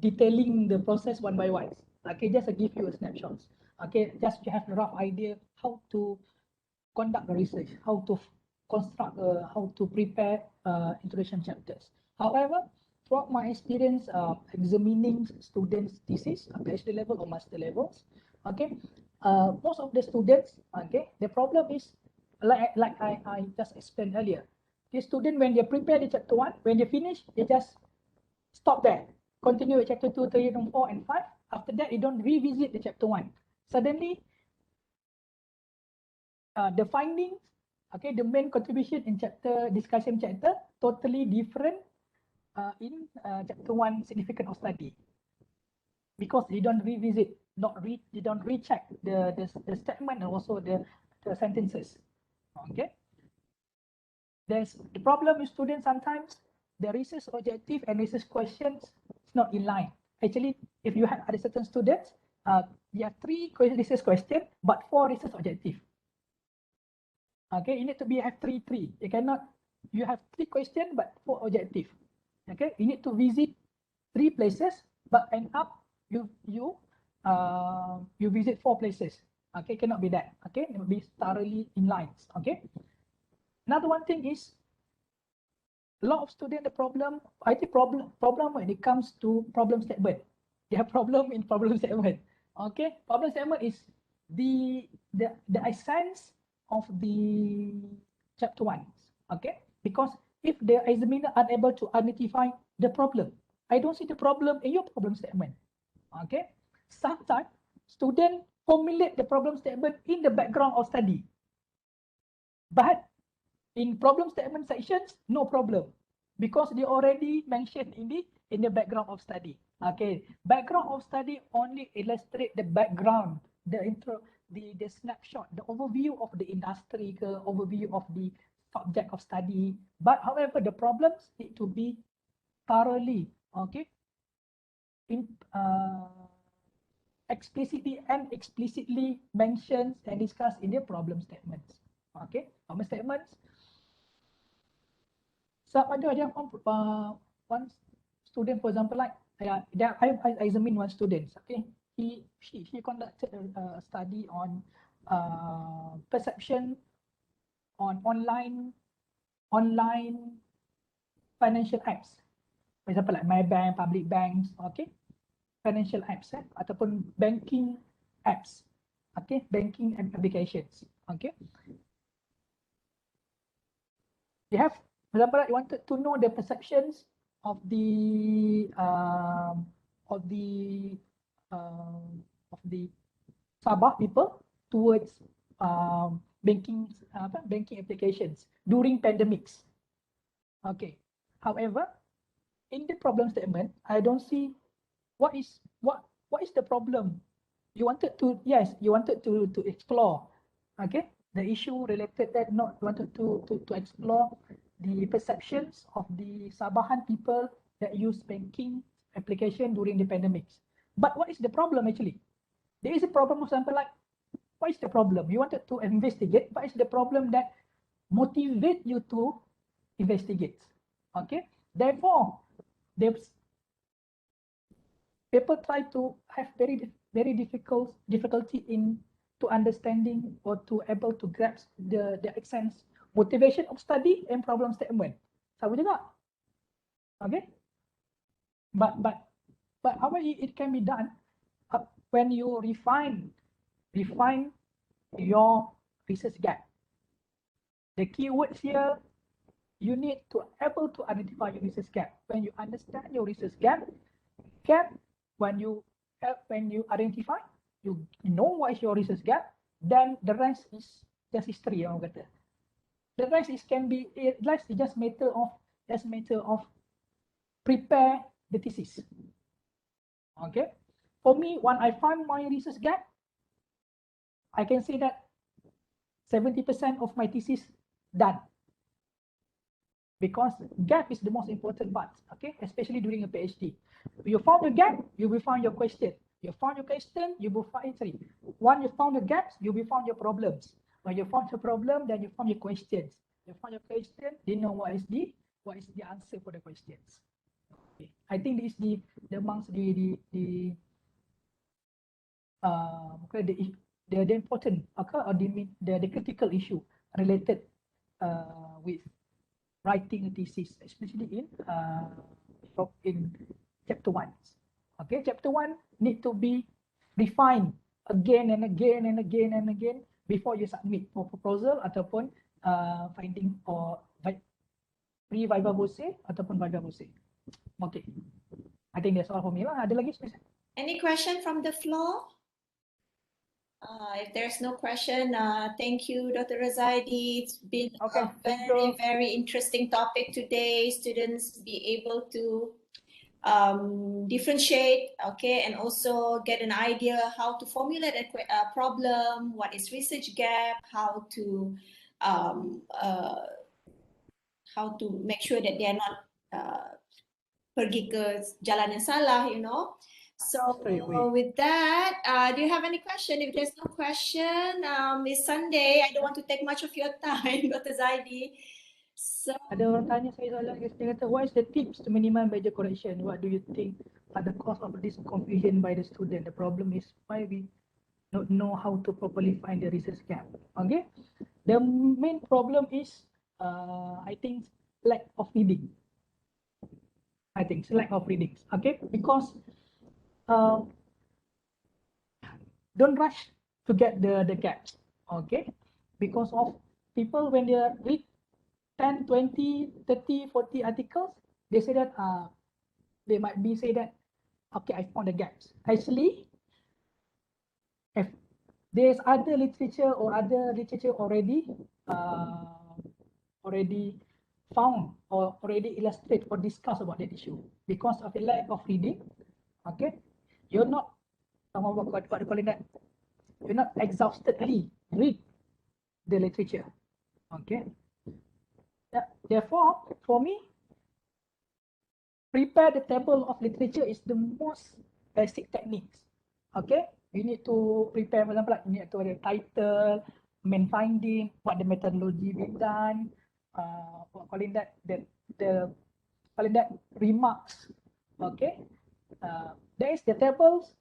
detailing the process one by one. Okay, just to give you a snapshot. Okay, just to have a rough idea how to conduct the research, how to construct, how to prepare introduction chapters. However, throughout my experience examining students' thesis at PhD level or master levels, okay, most of the students, okay, the problem is like I just explained earlier. The student, when they prepare the chapter 1, when they finish, they just stop there. Continue with chapter 2, 3, 4, and 5. After that, you don't revisit the chapter 1. Suddenly, the findings, okay, the main contribution in discussion chapter, totally different in chapter 1 significant of study. Because you don't revisit, you don't recheck the statement and also the sentences. Okay. There's the problem with students sometimes the research objective and research questions is not in line. Actually, if you have other certain students, you have 3 research questions but 4 research objective. Okay, you need to have 3. You cannot. You have 3 questions but 4 objective. Okay, you need to visit 3 places but end up you visit 4 places. Okay, cannot be that. Okay, it will be thoroughly in lines. Okay. Another one thing is a lot of students the problem when it comes to problem statement. They have problem in problem statement. Okay, problem statement is the essence of the chapter 1. Okay, because if the examiner unable to identify the problem, I don't see the problem in your problem statement. Okay, sometimes student formulate the problem statement in the background of study, but in problem statement sections, no problem, because they already mentioned in the background of study. Okay, background of study only illustrate the background, the intro, the snapshot, the overview of the industry, overview of the subject of study. But however, the problems need to be thoroughly, okay, explicitly and explicitly mentioned and discussed in their problem statements. Okay, problem statements. So ada one student, for example, like I examine one student. Okay, she conducted a study on perception on online financial apps. For example, like my bank, public banks, okay, financial apps, ataupun banking apps, okay, banking applications, okay. You have, for example, you wanted to know the perceptions of the Sabah people towards banking applications during pandemics. Okay. However, in the problem statement, I don't see what is the problem. You wanted to explore, okay, the issue related that not wanted to explore the perceptions of the Sabahan people that use banking application during the pandemics. But what is the problem actually? There is a problem of example like, what is the problem? You wanted to investigate, what is the problem that motivate you to investigate? Okay, therefore, people try to have very difficulty in to understanding or to able to grasp the essence motivation of study and problem statement. Sama juga. Okay, but how it can be done when you refine your research gap. The keywords here, you need to able to identify your research gap. When you understand your research gap, when you identify, you know what is your research gap, then the rest is just history. The rest is just matter of prepare the thesis. Okay, for me, when I find my research gap, I can say that 70% of my thesis done, because gap is the most important part. Okay, especially during a PhD. You found a gap, you will find your question. You found your question, you will find Once you found the gaps, you will find your problems. When you found your problem, then you found your questions. You found your question, you know what is the answer for the questions. Okay. I think this is the amongst the important or the critical issue related with writing a thesis, especially in chapter 1. Okay, chapter 1 need to be refined again and again and again and again before you submit for proposal ataupun finding or pre-viva voce ataupun viva voce. Okay, I think that's all for me lah. Ada lagi? Any question from the floor? If there's no question, thank you, Dr. ROZAIDY. It's been a very interesting topic today. Students be able to differentiate, okay, and also get an idea how to formulate a problem, what is research gap, how to um, uh, how to make sure that they are not pergi ke jalan yang salah, you know. So Straight away. with that, do you have any question? If there's no question, it's Sunday. I don't want to take much of your time, Dr. Zaidi. So Ada orang tanya saya soalan, dia kata, what is the tips to minimize major correction? What do you think are the cause of this confusion by the student? The problem is why we don't know how to properly find the research gap. Okay, the main problem is I think lack of reading. I think it's lack of readings. Okay, because don't rush to get the gaps. Okay, because of people when they read 10, 20, 30, 40 articles, they say that they might be say that, okay, I found the gaps. Actually, if there's other literature or other literature already found or already illustrate or discuss about that issue. Because of the lack of reading, okay, you're not what do you call that? You're not exhaustively read the literature. Okay. Therefore, for me, prepare the table of literature is the most basic techniques. Okay, you need to prepare, for example, like you need to have a title, main finding, what the methodology being done, what calling that the calling that remarks. Okay, there is the tables.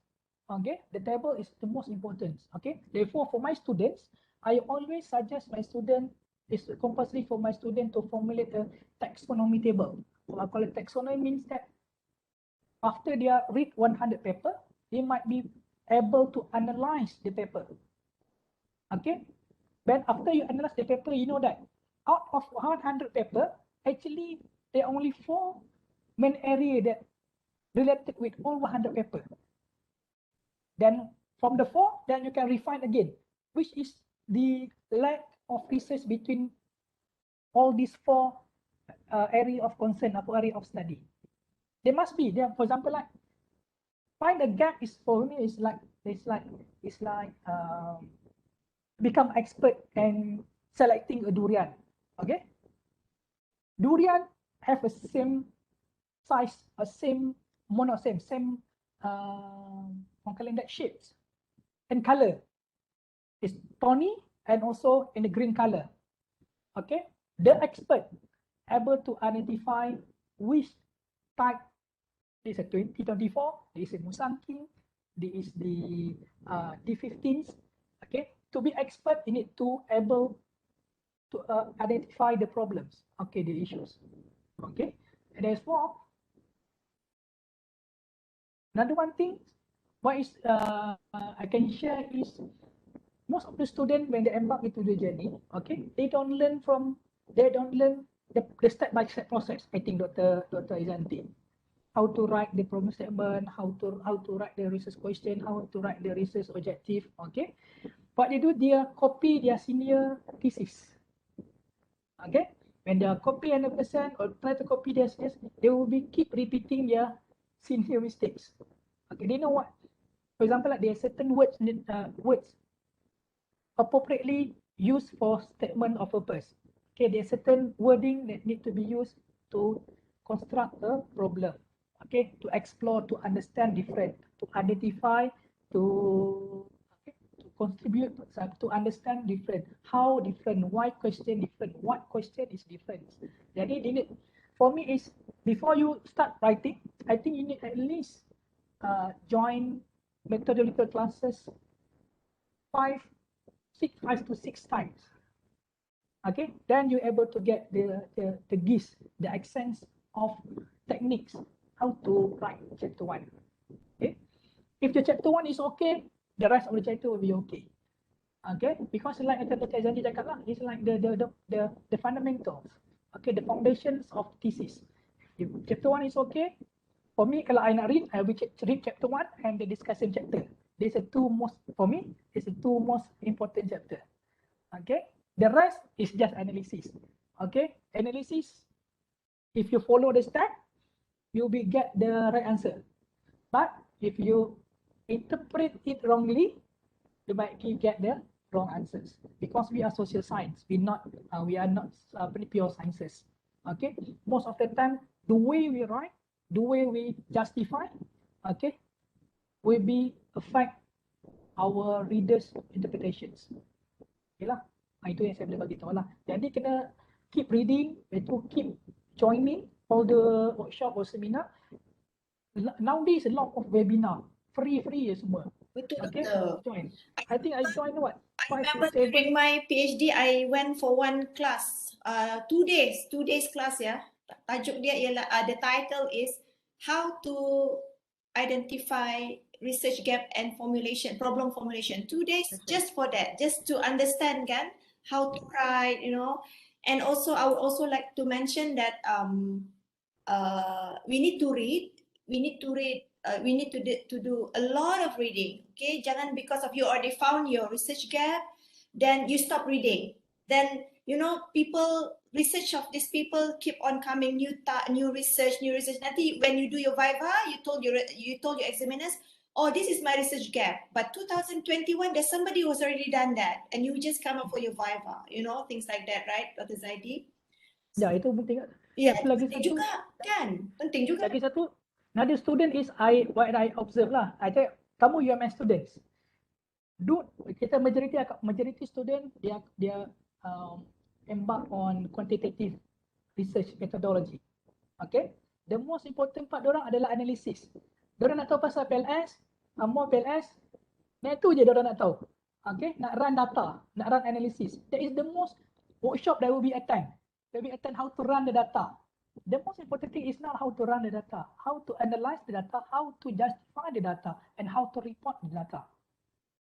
Okay, the table is the most important. Okay, therefore, for my students, I always suggest my student, it's compulsory for my student to formulate a taxonomy table. I call it taxonomy means that after they are read 100 paper, they might be able to analyze the paper. Okay, then after you analyze the paper, you know that out of 100 paper, actually there are only 4 main area that related with all 100 paper. Then from the 4, then you can refine again, which is the lack of research between all these 4 area of concern or area of study. There must be there. For example, like find a gap is for me is like become expert in selecting a durian. Okay, durian have a same size, a same same that shapes and color. It's thorny and also in the green color. Okay, the expert able to identify which type. This is a 2024, this is Musangking, this is the D15s. Okay, to be expert, you need to able to identify the problems. Okay, the issues. Okay, and therefore, another one thing, what is I can share is most of the students when they embark into the journey, okay, they don't learn the step-by-step process. I think Dr. Izanti, how to write the problem statement, how to write the research question, how to write the research objective. Okay, what they do, they copy their senior thesis. Okay, when they copy 100% or try to copy their thesis, they will be keep repeating their senior mistakes. Okay, they know what, for example, like there are certain words appropriately used for statement of purpose. Okay, there are certain wording that need to be used to construct a problem. Okay, to explore, to understand different, to identify, to contribute, to understand different, how different, why question different, what question is different. Jadi they need, for me is before you start writing, I think you need at least join methodological classes 5 to 6 times. Okay, then you're able to get the gist, the essence of techniques, how to write chapter 1. Okay, if the chapter 1 is okay, the rest of the chapter will be okay. Okay, because like Dr. Zanji cakap lah, it's like the fundamentals. Okay, the foundations of thesis. If chapter 1 is okay, for me, kalau I nak read, I will read chapter 1 and the discussion chapter. These are two most, for me, it's the 2 most important chapter. Okay, the rest is just analysis. Okay, analysis, if you follow the step, you will get the right answer. But if you interpret it wrongly, you might get the wrong answers because we are social science. We are not pure sciences. Okay, most of the time the way we write, the way we justify, okay, will be affect our readers' interpretations. Okay lah, itu yang saya boleh bagi tahu lah. Jadi kena keep reading, itu keep joining all the workshop or seminar. Nowadays a lot of webinar, free je semua. Betul, Okay, betul. join. I think I joined what? I 5 to remember 7. during my PhD, I went for one class, 2 days class ya. Tajuk dia ialah, the title is How to Identify Research Gap and Formulation, Problem Formulation. 2 days just for that, just to understand kan, how to write, you know. And also, I would also like to mention that we need to read, we need to do a lot of reading. Okay, jangan because of you already found your research gap, then you stop reading. Then you know research of these people keep on coming, new research. Nanti when you do your viva, you told your examiners, oh, this is my research gap. But 2021, there's somebody who's already done that, and you just come up for your viva. You know, things like that, right, Dr. Zaidi? Ya, itu penting. Ya, Satu lagi penting satu, juga kan? Penting juga. lagi satu, another student is what I observe lah. I think kamu UMS students. Kita majority student dia embark on quantitative research methodology. Okay, the most important part dorang adalah analisis. Dorang nak tahu pasal PLS, more PLS, itu je dorang nak tahu. Okay, nak run data, nak run analysis. That is the most workshop that will be attend. They will attend how to run the data. The most important thing is not how to run the data, how to analyze the data, how to justify the data, and how to report the data.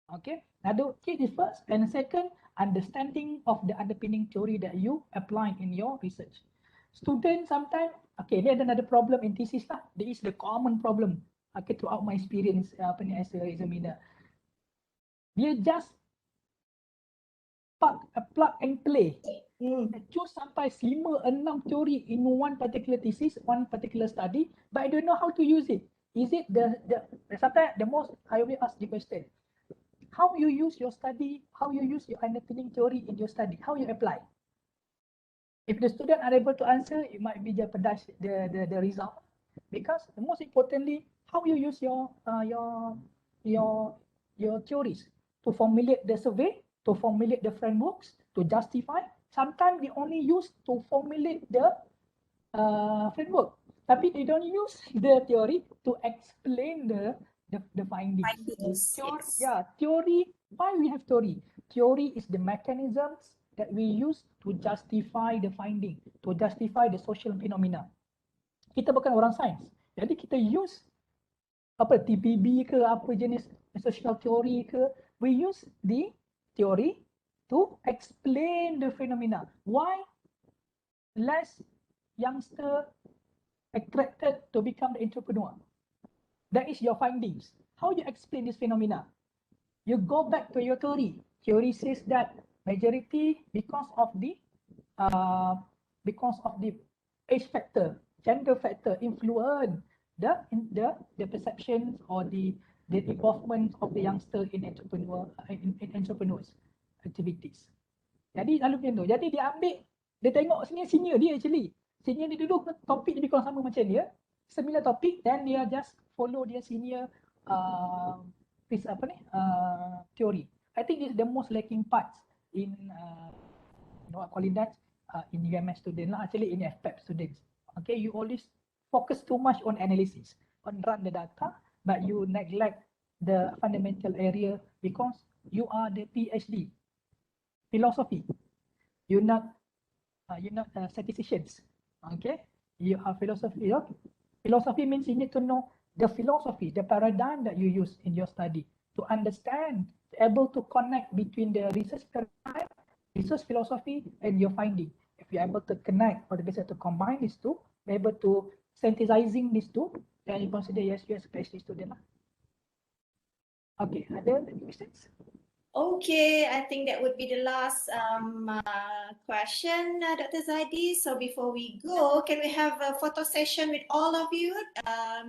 Okay, now the key is first, and second, understanding of the underpinning theory that you apply in your research. Students sometimes, okay, ni ada another problem in thesis lah. There is the common problem, okay, throughout my experience as a examiner. Dia just plug and play. Choose sampai 5-6 teori in one particular thesis, one particular study, but I don't know how to use it. Is it sometimes the most I will ask the question, how you use your study, how you use your underpinning theory in your study, how you apply. If the student are able to answer, it might be jeopardize the result, because the most importantly, how you use your theories to formulate the survey, to formulate the frameworks, to justify. Sometimes we only use to formulate the framework, tapi they don't use the theory to explain the findings. Theory. Why we have theory? Theory is the mechanisms that we use to justify the finding, to justify the social phenomena. Kita bukan orang sains, jadi kita use apa TPB ke apa jenis social theory ke, we use the theory to explain the phenomena. Why less youngster attracted to become the entrepreneur? That is your findings. How you explain this phenomena? You go back to your theory. Theory says that majority because of the age factor, gender factor influence the perception or the involvement of the youngster in entrepreneurs activities. Jadi lalu macam tu. Jadi dia ambil, dia tengok senior dia actually. Senior dia duduk topik lebih kurang sama macam dia. Similar topik, then dia just follow dia senior theory. I think this is the most lacking parts in calling that in UMS student lah, actually in FPEP students. Okay, you always focus too much on analysis, on run the data, but you neglect the fundamental area because you are the PhD. Philosophy. You're not statisticians. Okay, you are philosophy. Philosophy means you need to know the philosophy, the paradigm that you use in your study to understand, able to connect between the research paradigm, research philosophy, and your finding. If you're able to connect or the best to combine these two, be able to synthesizing these two, then you consider yes, you as a PhD student. Okay, are there any questions? Okay, I think that would be the last question, Dr. Zaidi. So before we go, can we have a photo session with all of you?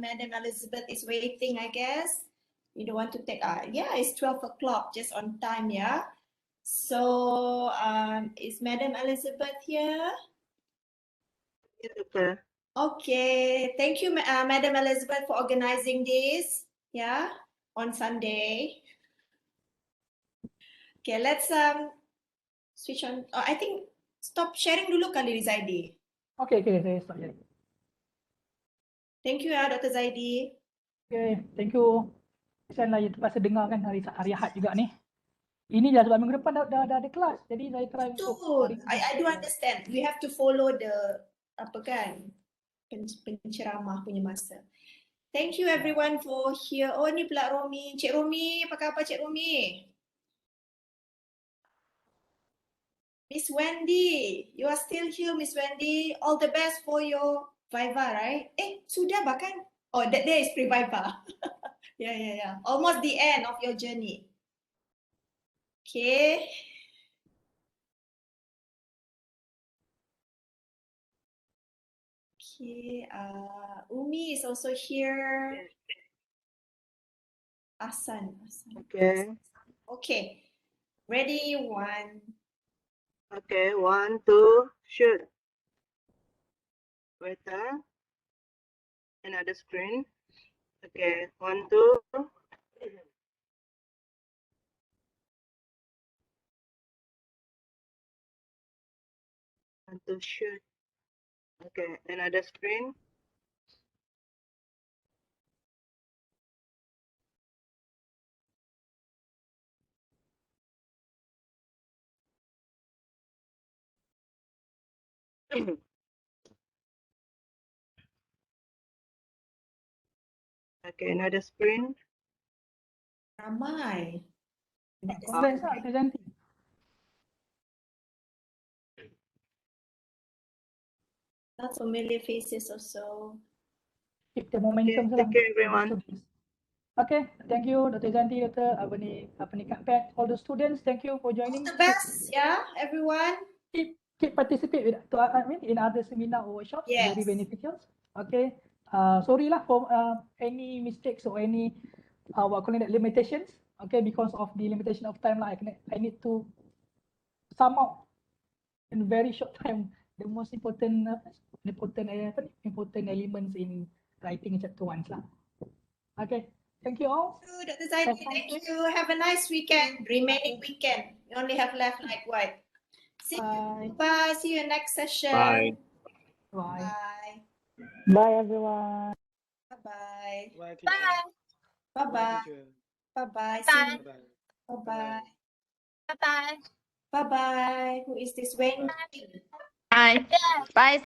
Madam Elizabeth is waiting, I guess. You don't want to take, yeah, it's 12 o'clock, just on time, yeah. So, is Madam Elizabeth here? Okay. Okay, thank you, Madam Elizabeth, for organizing this, yeah, on Sunday. Okay, let's switch on. I think stop sharing dulu kali Zaidi. Okay, saya start jadi. Thank you, Dr. Zaidi. Okay, thank you. Saya lah terpaksa dengar kan hari Ahad juga ni. Ini dah sebab minggu depan dah ada kelas. Jadi saya try untuk hari Betul. I do understand. We have to follow the apa kan penceramah punya masa. Thank you everyone for here. Oh, ni pula Romi. Cik Romi, apa khabar Cik Romi? Miss Wendy, you are still here, Miss Wendy. All the best for your Viva, right? Sudah bahkan? Oh, that day is pre-Viva. Yeah. Almost the end of your journey. Okay. Okay, Umi is also here. Asan. Okay. Okay. Ready, one. Okay. 1, 2, shoot. Wait. Another screen. Okay. 1, 2. 1, 2, shoot. Okay. Another screen. Okay. Another screen. Ramai. conference lah, kita cantik. Not familiar faces also. Keep the momentum Okay, thank you, everyone. Okay, thank you Dr. Zanti, Dr. apa ni Kak Pat, all the students, thank you for joining. All the best, yeah, everyone. Keep participate with in other seminar or workshops. Yes. Very beneficial. Okay. Sorry lah for any mistakes or any what calling that limitations. Okay, because of the limitation of time lah, I need to sum up in very short time the most important elements in writing chapter 1 lah. Okay, thank you all. Thank you, Dr. Zaidi. Thank you. Have a nice weekend. Remaining weekend. You only have left like what? Bye. See you next session. Bye. Bye. Bye. Bye, everyone. Bye. Bye. Bye. Bye. See you. Bye. Bye. Bye. Who is this Wendy? Bye. Bye.